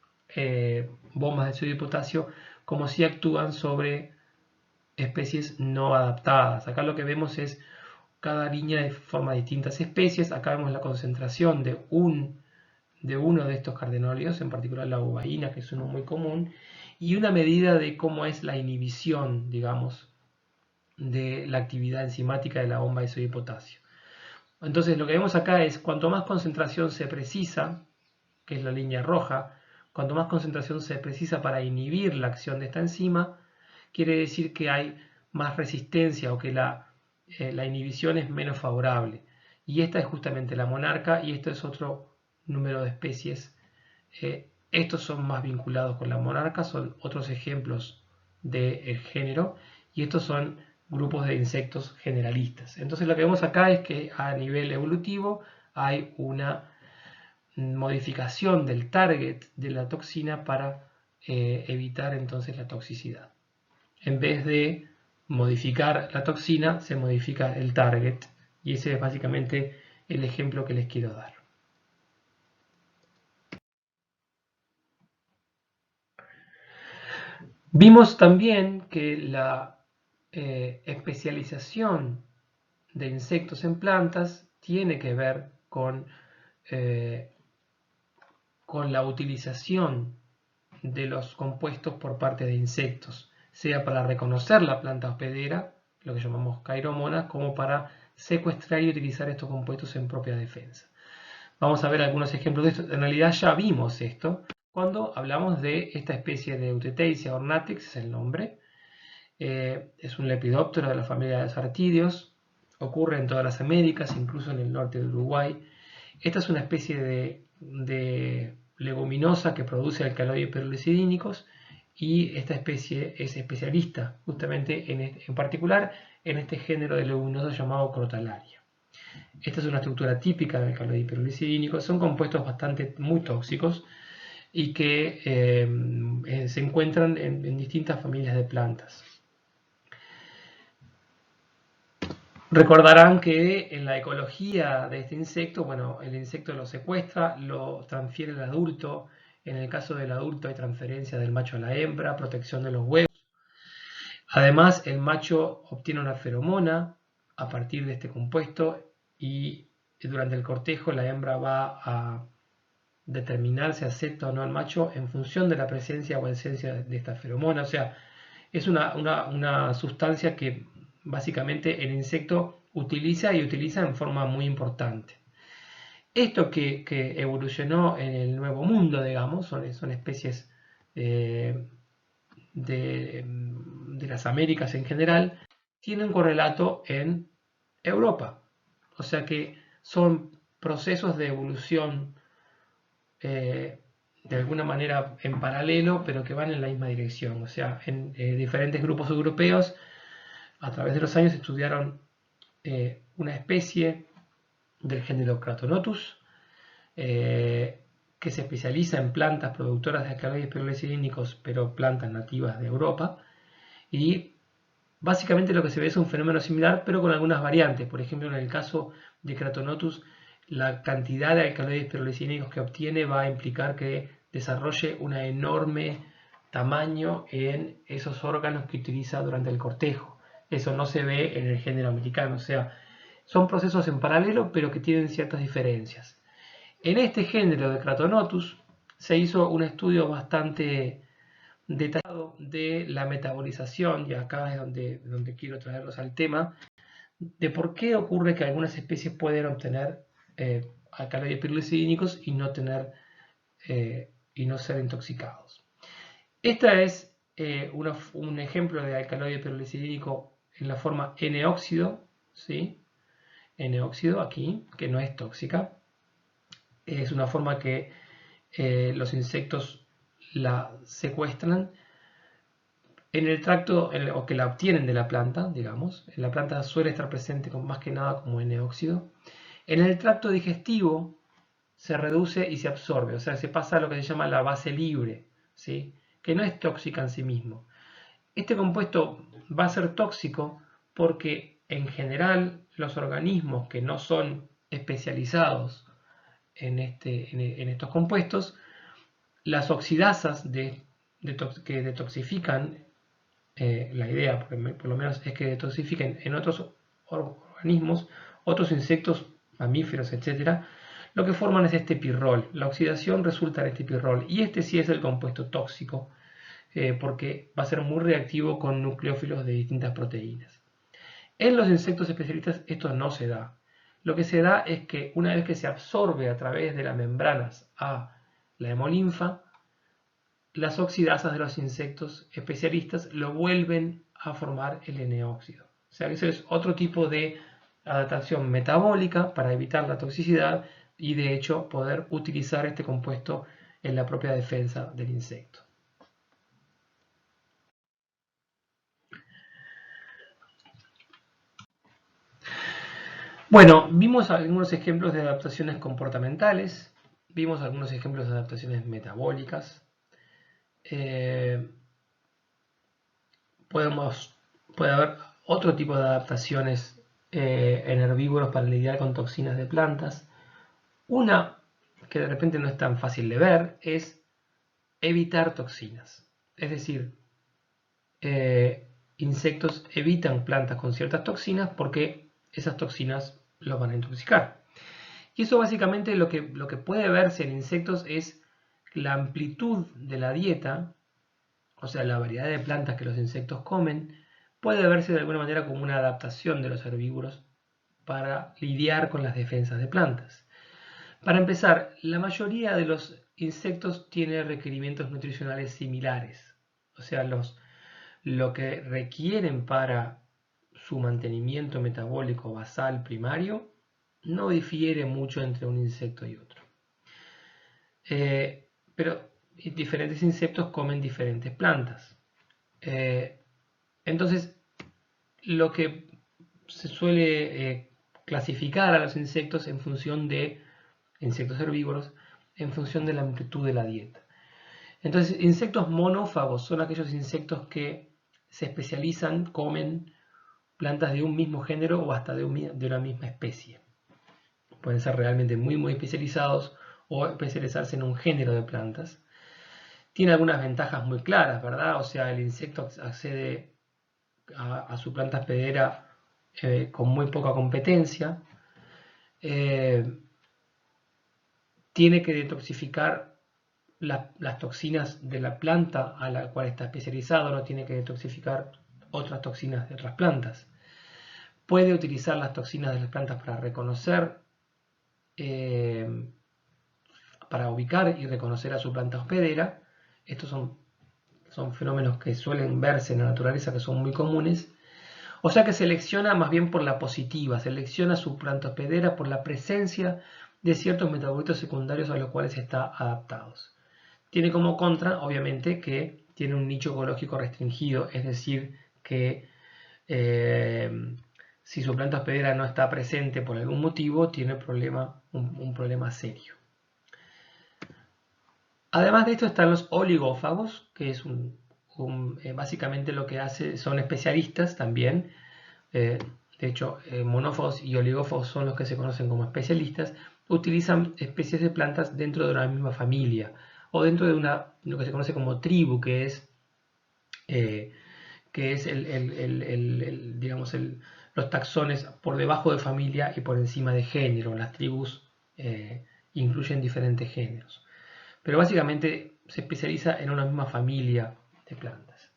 bombas de sodio y potasio como si actúan sobre especies no adaptadas. Acá lo que vemos es cada línea forma distintas especies. Acá vemos la concentración de uno de estos cardenólidos, en particular la uvaína, que es uno muy común, y una medida de cómo es la inhibición, digamos, de la actividad enzimática de la bomba de sodio y potasio. Entonces lo que vemos acá es cuanto más concentración se precisa, que es la línea roja, cuanto más concentración se precisa para inhibir la acción de esta enzima, quiere decir que hay más resistencia o que la inhibición es menos favorable. Y esta es justamente la monarca y esto es otro número de especies. Estos son más vinculados con la monarca, son otros ejemplos del género y estos son grupos de insectos generalistas. Entonces lo que vemos acá es que a nivel evolutivo hay una modificación del target de la toxina para evitar entonces la toxicidad. En vez de modificar la toxina, se modifica el target y ese es básicamente el ejemplo que les quiero dar. Vimos también que la especialización de insectos en plantas tiene que ver con la utilización de los compuestos por parte de insectos, sea para reconocer la planta hospedera, lo que llamamos cairomonas, como para secuestrar y utilizar estos compuestos en propia defensa. Vamos a ver algunos ejemplos de esto. En realidad ya vimos esto cuando hablamos de esta especie de Eutethesia ornatrix, es el nombre. Es un lepidóptero de la familia de los artídeos. Ocurre en todas las Américas, incluso en el norte de Uruguay. Esta es una especie de leguminosa que produce alcaloides perlucidínicos y esta especie es especialista justamente en particular en este género de leguminosas llamado Crotalaria. Esta es una estructura típica del alcaloide perlucidínico. Son compuestos muy tóxicos y que se encuentran en distintas familias de plantas. Recordarán que en la ecología de este insecto, bueno, el insecto lo secuestra, lo transfiere al adulto. En el caso del adulto hay transferencia del macho a la hembra, protección de los huevos. Además, el macho obtiene una feromona a partir de este compuesto y durante el cortejo la hembra va a determinar si acepta o no al macho en función de la presencia o ausencia de esta feromona. O sea, es una sustancia que básicamente el insecto utiliza y utiliza en forma muy importante. Esto que evolucionó en el Nuevo Mundo, digamos, son especies de las Américas en general, tiene un correlato en Europa. O sea que son procesos de evolución de alguna manera en paralelo, pero que van en la misma dirección. O sea, en diferentes grupos europeos, a través de los años estudiaron una especie del género Cratonotus, que se especializa en plantas productoras de alcaloides perlucidínicos, pero plantas nativas de Europa. Y básicamente lo que se ve es un fenómeno similar, pero con algunas variantes. Por ejemplo, en el caso de Cratonotus, la cantidad de alcaloides perlucidínicos que obtiene va a implicar que desarrolle un enorme tamaño en esos órganos que utiliza durante el cortejo. Eso no se ve en el género americano. O sea, son procesos en paralelo, pero que tienen ciertas diferencias. En este género de Cratonotus se hizo un estudio bastante detallado de la metabolización, y acá es donde quiero traerlos al tema, de por qué ocurre que algunas especies pueden obtener alcaloides perlucidínicos y no ser intoxicados. Esta es un ejemplo de alcaloide perlucidínico en la forma N-óxido, ¿sí? N-óxido aquí, que no es tóxica. Es una forma que los insectos la secuestran en el tracto, o que la obtienen de la planta, digamos. En la planta suele estar presente más que nada como N-óxido. En el tracto digestivo se reduce y se absorbe, o sea, se pasa a lo que se llama la base libre, ¿sí? Que no es tóxica en sí mismo. Este compuesto va a ser tóxico porque en general los organismos que no son especializados en estos compuestos, las oxidasas que detoxifican, la idea por lo menos es que detoxifiquen en otros organismos, otros insectos, mamíferos, etcétera, lo que forman es este pirrol. La oxidación resulta en este pirrol y este sí es el compuesto tóxico, porque va a ser muy reactivo con nucleófilos de distintas proteínas. En los insectos especialistas esto no se da. Lo que se da es que una vez que se absorbe a través de las membranas a la hemolinfa, las oxidasas de los insectos especialistas lo vuelven a formar el N-óxido. O sea que ese es otro tipo de adaptación metabólica para evitar la toxicidad y de hecho poder utilizar este compuesto en la propia defensa del insecto. Bueno, vimos algunos ejemplos de adaptaciones comportamentales, vimos algunos ejemplos de adaptaciones metabólicas. Puede haber otro tipo de adaptaciones en herbívoros para lidiar con toxinas de plantas. Una que de repente no es tan fácil de ver es evitar toxinas. Es decir, insectos evitan plantas con ciertas toxinas porque esas toxinas los van a intoxicar. Y eso básicamente lo que puede verse en insectos es la amplitud de la dieta, o sea, la variedad de plantas que los insectos comen, puede verse de alguna manera como una adaptación de los herbívoros para lidiar con las defensas de plantas. Para empezar, la mayoría de los insectos tiene requerimientos nutricionales similares, o sea, lo que requieren para su mantenimiento metabólico basal primario no difiere mucho entre un insecto y otro. Pero diferentes insectos comen diferentes plantas. Entonces, lo que se suele clasificar a los insectos en función de insectos herbívoros, en función de la amplitud de la dieta. Entonces, insectos monófagos son aquellos insectos que se especializan, comen plantas de un mismo género o hasta de una misma especie. Pueden ser realmente muy especializados o especializarse en un género de plantas. Tiene algunas ventajas muy claras, ¿verdad? O sea, el insecto accede a su planta hospedera con muy poca competencia. Tiene que detoxificar las toxinas de la planta a la cual está especializado, no tiene que detoxificar otras toxinas de otras plantas. Puede utilizar las toxinas de las plantas para reconocer, para ubicar y reconocer a su planta hospedera. Estos son fenómenos que suelen verse en la naturaleza, que son muy comunes. O sea que selecciona más bien por la positiva, selecciona su planta hospedera por la presencia de ciertos metabolitos secundarios a los cuales está adaptados. Tiene como contra, obviamente, que tiene un nicho ecológico restringido, es decir, que si su planta hospedera no está presente por algún motivo, tiene un problema serio. Además de esto están los oligófagos, que es básicamente lo que hace, son especialistas también. De hecho, monófagos y oligófagos son los que se conocen como especialistas. Utilizan especies de plantas dentro de una misma familia o dentro de lo que se conoce como tribu, que es digamos, los taxones por debajo de familia y por encima de género. Las tribus incluyen diferentes géneros. Pero básicamente se especializa en una misma familia de plantas.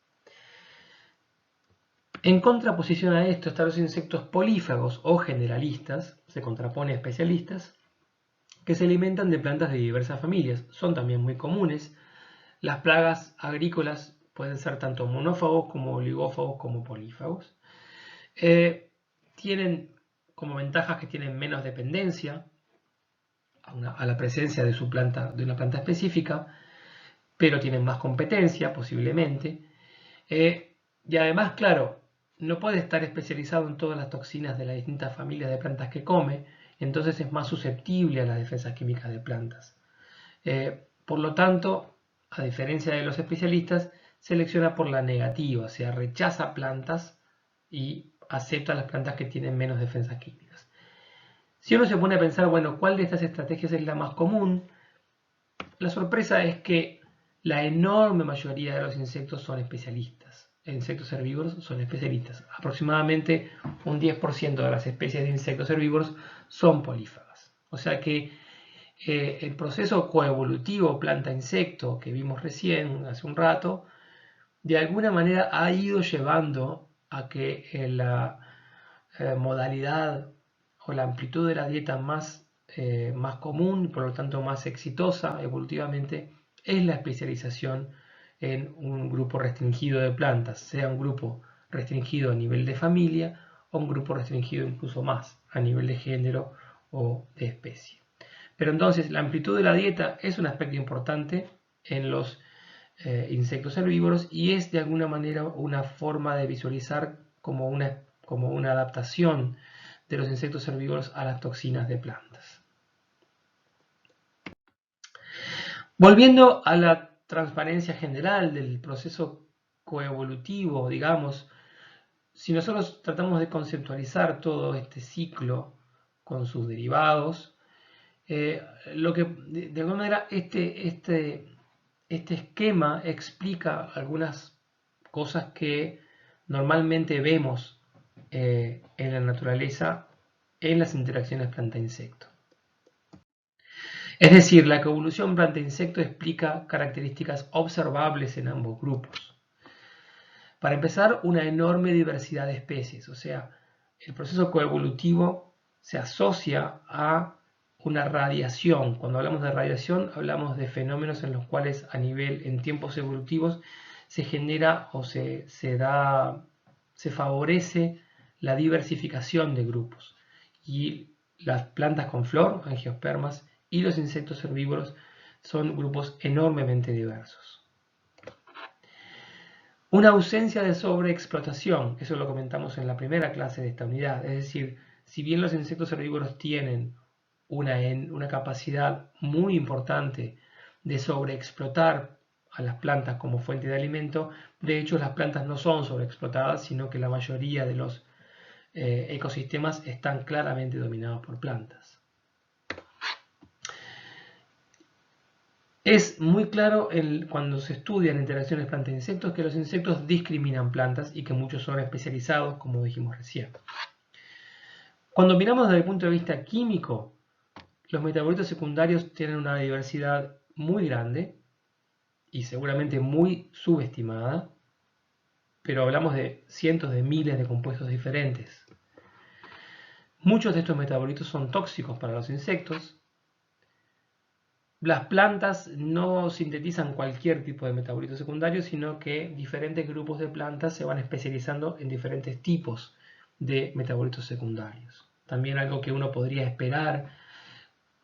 En contraposición a esto están los insectos polífagos o generalistas, se contrapone a especialistas, que se alimentan de plantas de diversas familias. Son también muy comunes. Las plagas agrícolas pueden ser tanto monófagos como oligófagos como polífagos. tienen como ventajas que tienen menos dependencia a la presencia de una planta específica, pero tienen más competencia posiblemente. Y además, claro, no puede estar especializado en todas las toxinas de las distintas familias de plantas que come, entonces es más susceptible a las defensas químicas de plantas. Por lo tanto, a diferencia de los especialistas, selecciona por la negativa, o sea, rechaza plantas y acepta las plantas que tienen menos defensas químicas. Si uno se pone a pensar, bueno, ¿cuál de estas estrategias es la más común? La sorpresa es que la enorme mayoría de los insectos son especialistas. Insectos herbívoros son especialistas. Aproximadamente un 10% de las especies de insectos herbívoros son polífagas. O sea que el proceso coevolutivo planta-insecto que vimos recién, hace un rato, de alguna manera ha ido llevando a que la modalidad o la amplitud de la dieta más común, por lo tanto más exitosa evolutivamente, es la especialización en un grupo restringido de plantas, sea un grupo restringido a nivel de familia o un grupo restringido incluso más a nivel de género o de especie. Pero entonces la amplitud de la dieta es un aspecto importante en los insectos herbívoros y es de alguna manera una forma de visualizar como una adaptación de los insectos herbívoros a las toxinas de plantas. Volviendo a la transparencia general del proceso coevolutivo, digamos, si nosotros tratamos de conceptualizar todo este ciclo con sus derivados, lo que de alguna manera este esquema explica algunas cosas que normalmente vemos en la naturaleza en las interacciones planta-insecto. Es decir, la coevolución planta-insecto explica características observables en ambos grupos. Para empezar, una enorme diversidad de especies, o sea, el proceso coevolutivo se asocia a una radiación. Cuando hablamos de radiación, hablamos de fenómenos en los cuales en tiempos evolutivos se genera o se favorece la diversificación de grupos. Y las plantas con flor, angiospermas, y los insectos herbívoros son grupos enormemente diversos. Una ausencia de sobreexplotación, eso lo comentamos en la primera clase de esta unidad, es decir, si bien los insectos herbívoros tienen una capacidad muy importante de sobreexplotar a las plantas como fuente de alimento, de hecho las plantas no son sobreexplotadas, sino que la mayoría de los ecosistemas están claramente dominados por plantas. Es muy claro cuando se estudian interacciones planta-insectos que los insectos discriminan plantas y que muchos son especializados, como dijimos recién. Cuando miramos desde el punto de vista químico, los metabolitos secundarios tienen una diversidad muy grande y seguramente muy subestimada, pero hablamos de cientos de miles de compuestos diferentes. Muchos de estos metabolitos son tóxicos para los insectos. Las plantas no sintetizan cualquier tipo de metabolito secundario, sino que diferentes grupos de plantas se van especializando en diferentes tipos de metabolitos secundarios. También algo que uno podría esperar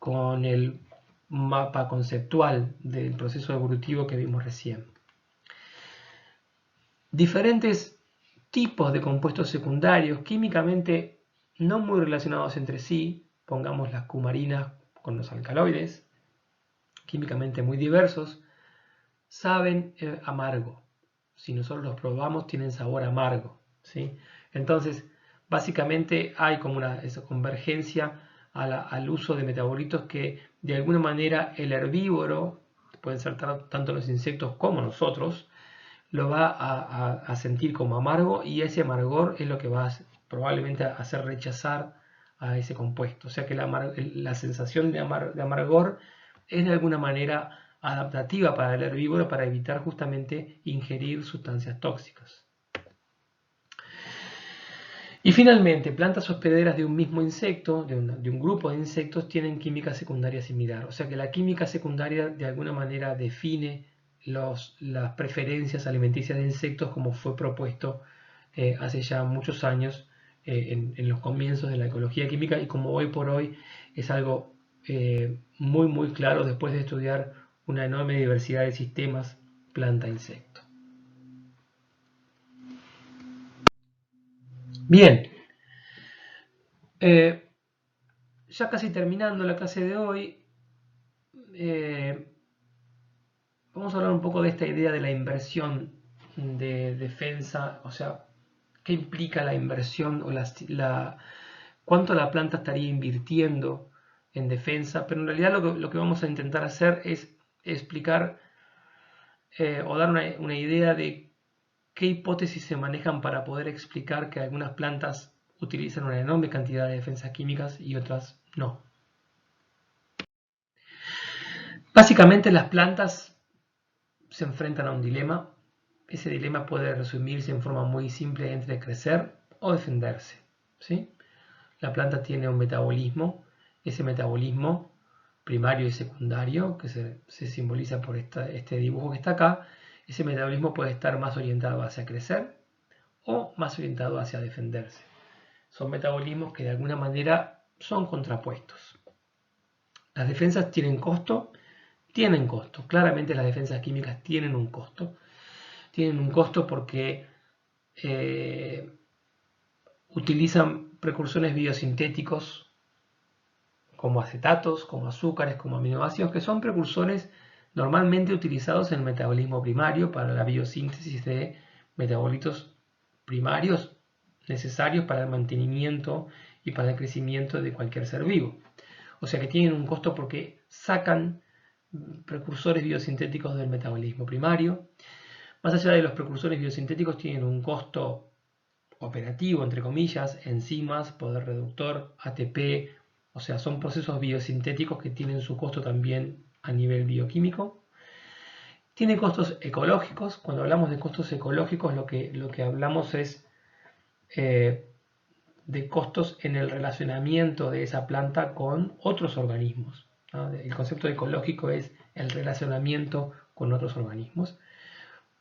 con el mapa conceptual del proceso evolutivo que vimos recién. Diferentes tipos de compuestos secundarios, químicamente no muy relacionados entre sí, pongamos las cumarinas con los alcaloides, químicamente muy diversos, saben amargo. Si nosotros los probamos, tienen sabor amargo, ¿sí? Entonces, básicamente hay como esa convergencia al uso de metabolitos que de alguna manera el herbívoro, pueden ser tanto los insectos como nosotros, lo va a sentir como amargo y ese amargor es lo que va probablemente a hacer rechazar a ese compuesto. O sea que la sensación de amargor es de alguna manera adaptativa para el herbívoro para evitar justamente ingerir sustancias tóxicas. Y finalmente, plantas hospederas de un mismo insecto, de un grupo de insectos, tienen química secundaria similar. O sea que la química secundaria de alguna manera define las preferencias alimenticias de insectos como fue propuesto hace ya muchos años en los comienzos de la ecología química, y como hoy por hoy es algo muy muy claro después de estudiar una enorme diversidad de sistemas planta-insecto. Bien, ya casi terminando la clase de hoy, vamos a hablar un poco de esta idea de la inversión de defensa, o sea, qué implica la inversión o cuánto la planta estaría invirtiendo en defensa, pero en realidad lo que vamos a intentar hacer es explicar o dar una idea de qué hipótesis se manejan para poder explicar que algunas plantas utilizan una enorme cantidad de defensas químicas y otras no. Básicamente las plantas se enfrentan a un dilema. Ese dilema puede resumirse en forma muy simple entre crecer o defenderse, ¿sí? La planta tiene un metabolismo, ese metabolismo primario y secundario, que se simboliza por este dibujo que está acá, ese metabolismo puede estar más orientado hacia crecer o más orientado hacia defenderse. Son metabolismos que de alguna manera son contrapuestos. Las defensas tienen costo, claramente las defensas químicas tienen un costo. Tienen un costo porque utilizan precursores biosintéticos como acetatos, como azúcares, como aminoácidos, que son precursores normalmente utilizados en el metabolismo primario para la biosíntesis de metabolitos primarios necesarios para el mantenimiento y para el crecimiento de cualquier ser vivo. O sea que tienen un costo porque sacan precursores biosintéticos del metabolismo primario. Más allá de los precursores biosintéticos, tienen un costo operativo, entre comillas, enzimas, poder reductor, ATP, o sea, son procesos biosintéticos que tienen su costo también a nivel bioquímico. Tiene costos ecológicos. Cuando hablamos de costos ecológicos, lo que hablamos es de costos en el relacionamiento de esa planta con otros organismos, ¿no? El concepto ecológico es el relacionamiento con otros organismos.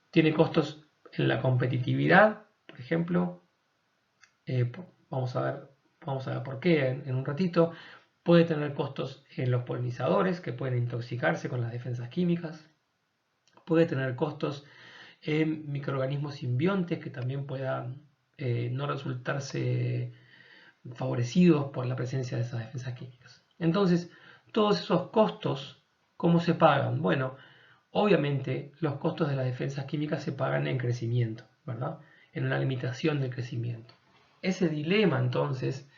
Tiene costos en la competitividad, por ejemplo. Vamos a ver por qué en un ratito. Puede tener costos en los polinizadores, que pueden intoxicarse con las defensas químicas. Puede tener costos en microorganismos simbiontes que también puedan no resultarse favorecidos por la presencia de esas defensas químicas. Entonces, todos esos costos, ¿cómo se pagan? Bueno, obviamente los costos de las defensas químicas se pagan en crecimiento, ¿verdad? En una limitación del crecimiento. Ese dilema, entonces,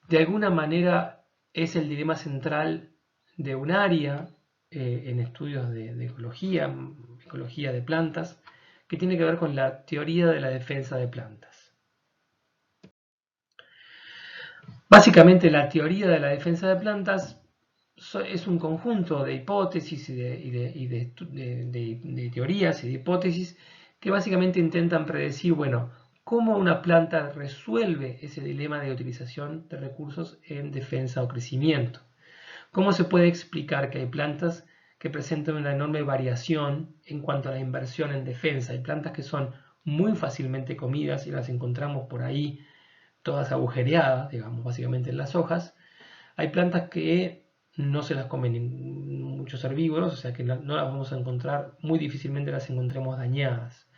de alguna manera es el dilema central de un área en estudios de ecología de plantas, que tiene que ver con la teoría de la defensa de plantas. Básicamente la teoría de la defensa de plantas es un conjunto de hipótesis y de teorías y de hipótesis que básicamente intentan predecir, bueno, cómo una planta resuelve ese dilema de utilización de recursos en defensa o crecimiento. ¿Cómo se puede explicar que hay plantas que presentan una enorme variación en cuanto a la inversión en defensa? Hay plantas que son muy fácilmente comidas y las encontramos por ahí todas agujereadas, digamos, básicamente en las hojas. Hay plantas que no se las comen muchos herbívoros, o sea que no las vamos a encontrar, muy difícilmente las encontremos dañadas.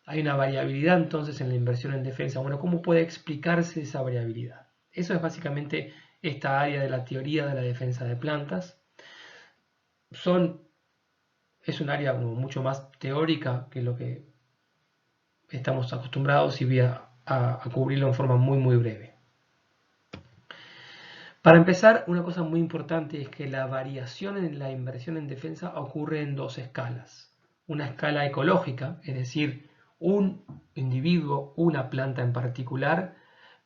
Hay una variabilidad entonces en la inversión en defensa. Bueno, ¿cómo puede explicarse esa variabilidad? Eso es básicamente esta área de la teoría de la defensa de plantas. Es un área mucho más teórica que lo que estamos acostumbrados, y voy a cubrirlo en forma muy muy breve. Para empezar, una cosa muy importante es que la variación en la inversión en defensa ocurre en dos escalas. Una escala ecológica, es decir, un individuo, una planta en particular,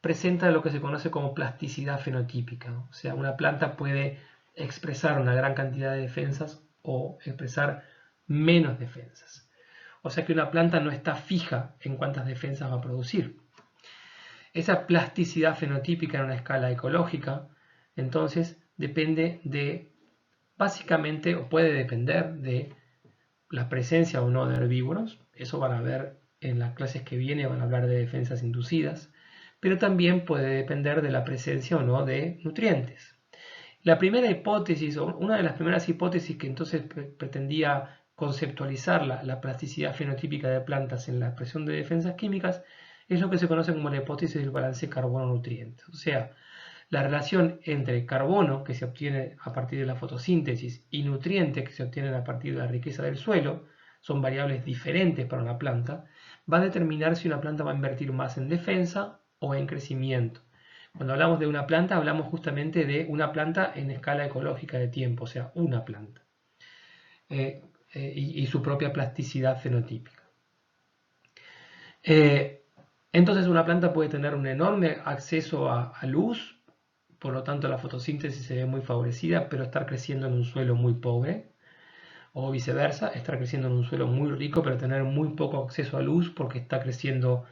presenta lo que se conoce como plasticidad fenotípica. O sea, una planta puede expresar una gran cantidad de defensas o expresar menos defensas. O sea que una planta no está fija en cuántas defensas va a producir. Esa plasticidad fenotípica en una escala ecológica, entonces, depende de, básicamente, o puede depender de la presencia o no de herbívoros. Eso van a ver en las clases que vienen, van a hablar de defensas inducidas. pero también puede depender de la presencia o no de nutrientes. La primera hipótesis, o una de las primeras hipótesis que entonces pretendía conceptualizar la plasticidad fenotípica de plantas en la expresión de defensas químicas, es lo que se conoce como la hipótesis del balance carbono-nutrientes. O sea, la relación entre carbono, que se obtiene a partir de la fotosíntesis, y nutrientes, que se obtienen a partir de la riqueza del suelo, son variables diferentes para una planta, va a determinar si una planta va a invertir más en defensa o en crecimiento. Cuando hablamos de una planta, hablamos justamente de una planta en escala ecológica de tiempo, o sea, una planta, y su propia plasticidad fenotípica. Entonces una planta puede tener un enorme acceso a luz, por lo tanto la fotosíntesis se ve muy favorecida, pero estar creciendo en un suelo muy pobre, o viceversa, estar creciendo en un suelo muy rico, pero tener muy poco acceso a luz porque está creciendo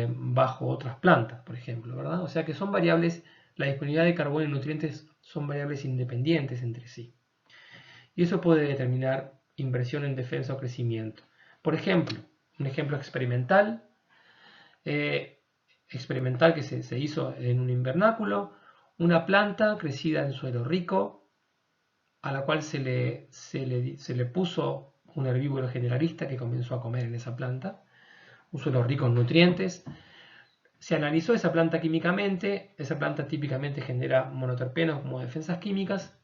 bajo otras plantas, por ejemplo, ¿verdad? O sea que son variables, la disponibilidad de carbono y nutrientes son variables independientes entre sí. Y eso puede determinar inversión en defensa o crecimiento. Por ejemplo, un ejemplo experimental que se hizo en un invernáculo, una planta crecida en suelo rico, a la cual se le puso un herbívoro generalista que comenzó a comer en esa planta, un suelo rico en nutrientes. Se analizó esa planta químicamente, esa planta típicamente genera monoterpenos como defensas químicas,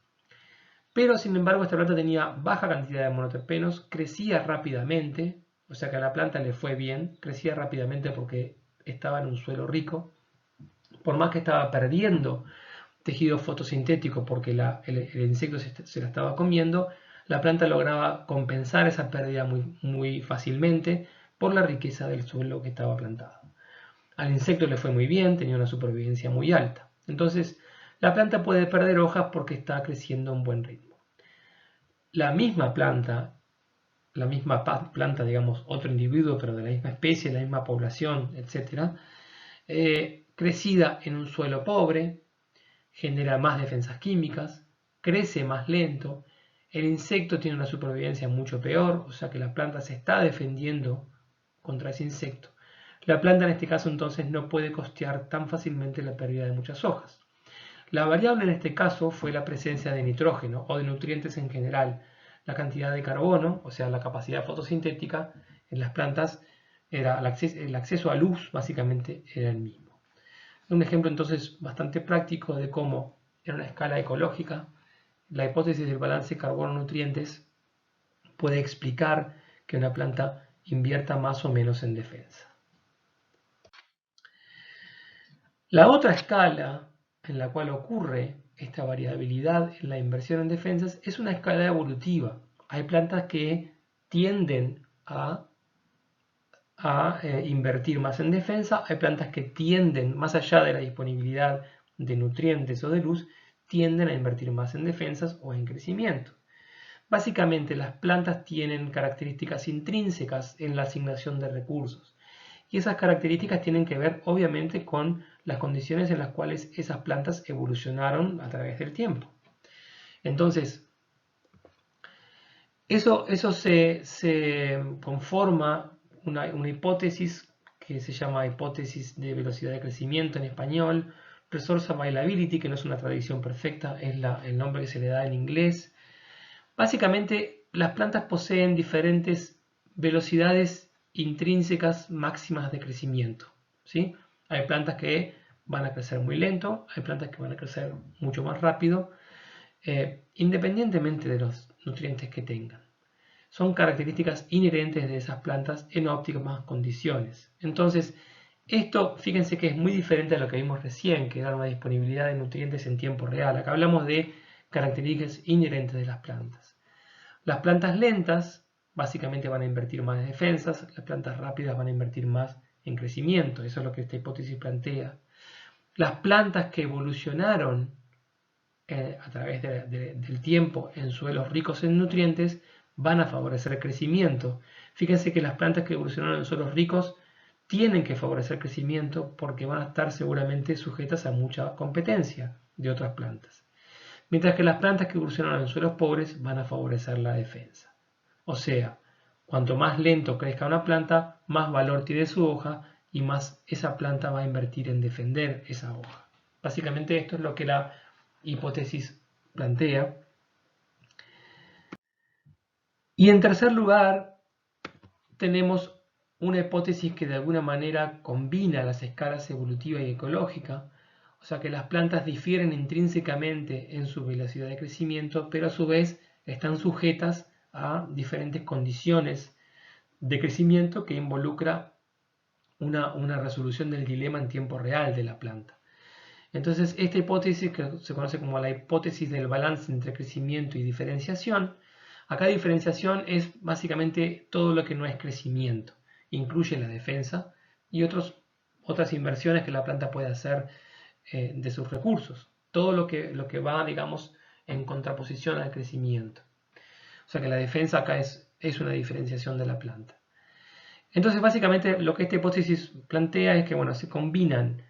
pero sin embargo esta planta tenía baja cantidad de monoterpenos, crecía rápidamente, o sea que a la planta le fue bien, crecía rápidamente porque estaba en un suelo rico, por más que estaba perdiendo tejido fotosintético porque el insecto se la estaba comiendo, la planta lograba compensar esa pérdida muy fácilmente por la riqueza del suelo que estaba plantado. Al insecto le fue muy bien, tenía una supervivencia muy alta. Entonces, la planta puede perder hojas porque está creciendo a un buen ritmo. La misma planta, digamos, otro individuo, pero de la misma especie, la misma población, etc., crecida en un suelo pobre, genera más defensas químicas, crece más lento, el insecto tiene una supervivencia mucho peor, o sea que la planta se está defendiendo contra ese insecto. La planta en este caso entonces no puede costear tan fácilmente la pérdida de muchas hojas. La variable en este caso fue la presencia de nitrógeno o de nutrientes en general. La cantidad de carbono, o sea la capacidad fotosintética en las plantas, el acceso a luz básicamente era el mismo. Un ejemplo entonces bastante práctico de cómo en una escala ecológica la hipótesis del balance carbono-nutrientes puede explicar que una planta invierta más o menos en defensa. La otra escala en la cual ocurre esta variabilidad en la inversión en defensas es una escala evolutiva. Hay plantas que tienden a invertir más en defensa, hay plantas que tienden, más allá de la disponibilidad de nutrientes o de luz, tienden a invertir más en defensas o en crecimiento. Básicamente las plantas tienen características intrínsecas en la asignación de recursos y esas características tienen que ver obviamente con las condiciones en las cuales esas plantas evolucionaron a través del tiempo. Entonces, eso se conforma una hipótesis que se llama hipótesis de velocidad de crecimiento en español, Resource Availability, que no es una traducción perfecta, es el nombre que se le da en inglés. Básicamente, las plantas poseen diferentes velocidades intrínsecas máximas de crecimiento, ¿sí? Hay plantas que van a crecer muy lento, hay plantas que van a crecer mucho más rápido, independientemente de los nutrientes que tengan. Son características inherentes de esas plantas en óptimas condiciones. Entonces, esto, fíjense que es muy diferente a lo que vimos recién, que era una disponibilidad de nutrientes en tiempo real. Acá hablamos de características inherentes de las plantas. Las plantas lentas básicamente van a invertir más en defensas, las plantas rápidas van a invertir más en crecimiento. Eso es lo que esta hipótesis plantea. Las plantas que evolucionaron a través del tiempo en suelos ricos en nutrientes van a favorecer el crecimiento. Fíjense que las plantas que evolucionaron en suelos ricos tienen que favorecer el crecimiento porque van a estar seguramente sujetas a mucha competencia de otras plantas. Mientras que las plantas que evolucionaron en suelos pobres van a favorecer la defensa. O sea, cuanto más lento crezca una planta, más valor tiene su hoja y más esa planta va a invertir en defender esa hoja. Básicamente esto es lo que la hipótesis plantea. Y en tercer lugar, tenemos una hipótesis que de alguna manera combina las escalas evolutiva y ecológica, o sea que las plantas difieren intrínsecamente en su velocidad de crecimiento, pero a su vez están sujetas a diferentes condiciones de crecimiento que involucra una resolución del dilema en tiempo real de la planta. Entonces, esta hipótesis, que se conoce como la hipótesis del balance entre crecimiento y diferenciación, acá diferenciación es básicamente todo lo que no es crecimiento, incluye la defensa y otras inversiones que la planta puede hacer de sus recursos, todo lo que va, digamos, en contraposición al crecimiento. O sea que la defensa acá es una diferenciación de la planta. Entonces, básicamente, lo que esta hipótesis plantea es que, bueno, se combinan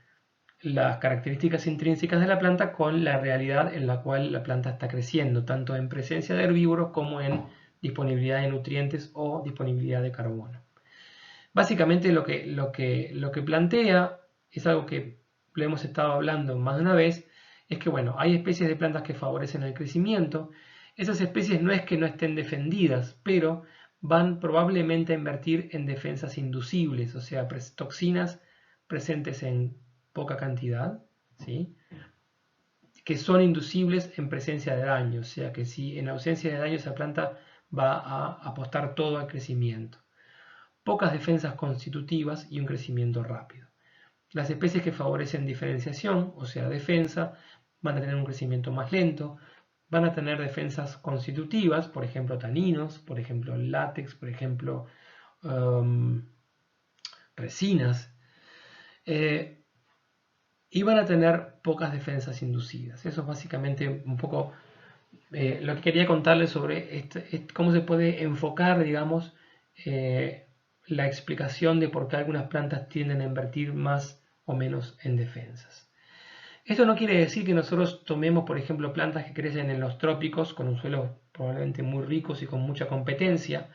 las características intrínsecas de la planta con la realidad en la cual la planta está creciendo, tanto en presencia de herbívoros como en disponibilidad de nutrientes o disponibilidad de carbono. Básicamente lo que plantea es algo que lo hemos estado hablando más de una vez, es que bueno, hay especies de plantas que favorecen el crecimiento. Esas especies no es que no estén defendidas, pero van probablemente a invertir en defensas inducibles, o sea, toxinas presentes en poca cantidad, ¿sí? Que son inducibles en presencia de daño, o sea que si en ausencia de daño esa planta va a apostar todo al crecimiento. Pocas defensas constitutivas y un crecimiento rápido. Las especies que favorecen diferenciación, o sea defensa, van a tener un crecimiento más lento, van a tener defensas constitutivas, por ejemplo taninos, por ejemplo látex, por ejemplo resinas, y van a tener pocas defensas inducidas. Eso es básicamente un poco lo que quería contarles sobre cómo se puede enfocar, digamos, la explicación de por qué algunas plantas tienden a invertir más o menos en defensas. Esto no quiere decir que nosotros tomemos, por ejemplo, plantas que crecen en los trópicos con un suelo probablemente muy ricos y con mucha competencia.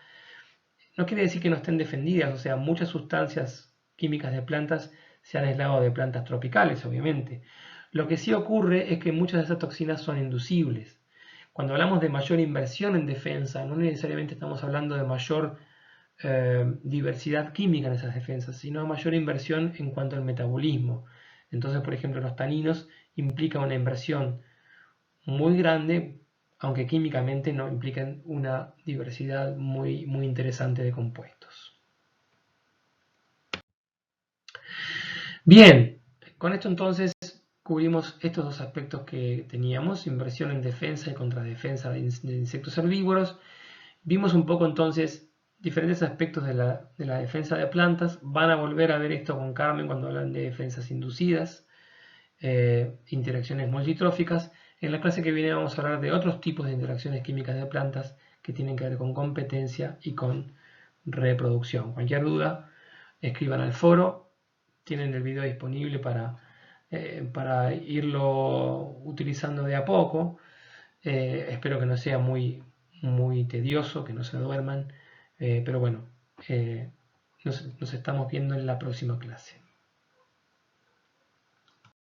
No quiere decir que no estén defendidas, o sea, muchas sustancias químicas de plantas se han aislado de plantas tropicales, obviamente. Lo que sí ocurre es que muchas de esas toxinas son inducibles. Cuando hablamos de mayor inversión en defensa, no necesariamente estamos hablando de mayor diversidad química en esas defensas, sino mayor inversión en cuanto al metabolismo. Entonces, por ejemplo, los taninos implican una inversión muy grande, aunque químicamente no implican una diversidad muy, muy interesante de compuestos. Bien, con esto entonces cubrimos estos dos aspectos que teníamos, inversión en defensa y contradefensa de insectos herbívoros. Vimos un poco entonces diferentes aspectos de la defensa de plantas. Van a volver a ver esto con Carmen cuando hablan de defensas inducidas, interacciones multitróficas. En la clase que viene vamos a hablar de otros tipos de interacciones químicas de plantas que tienen que ver con competencia y con reproducción. Cualquier duda, escriban al foro. Tienen el video disponible para irlo utilizando de a poco. Espero que no sea muy tedioso, que no se duerman, pero bueno, nos estamos viendo en la próxima clase.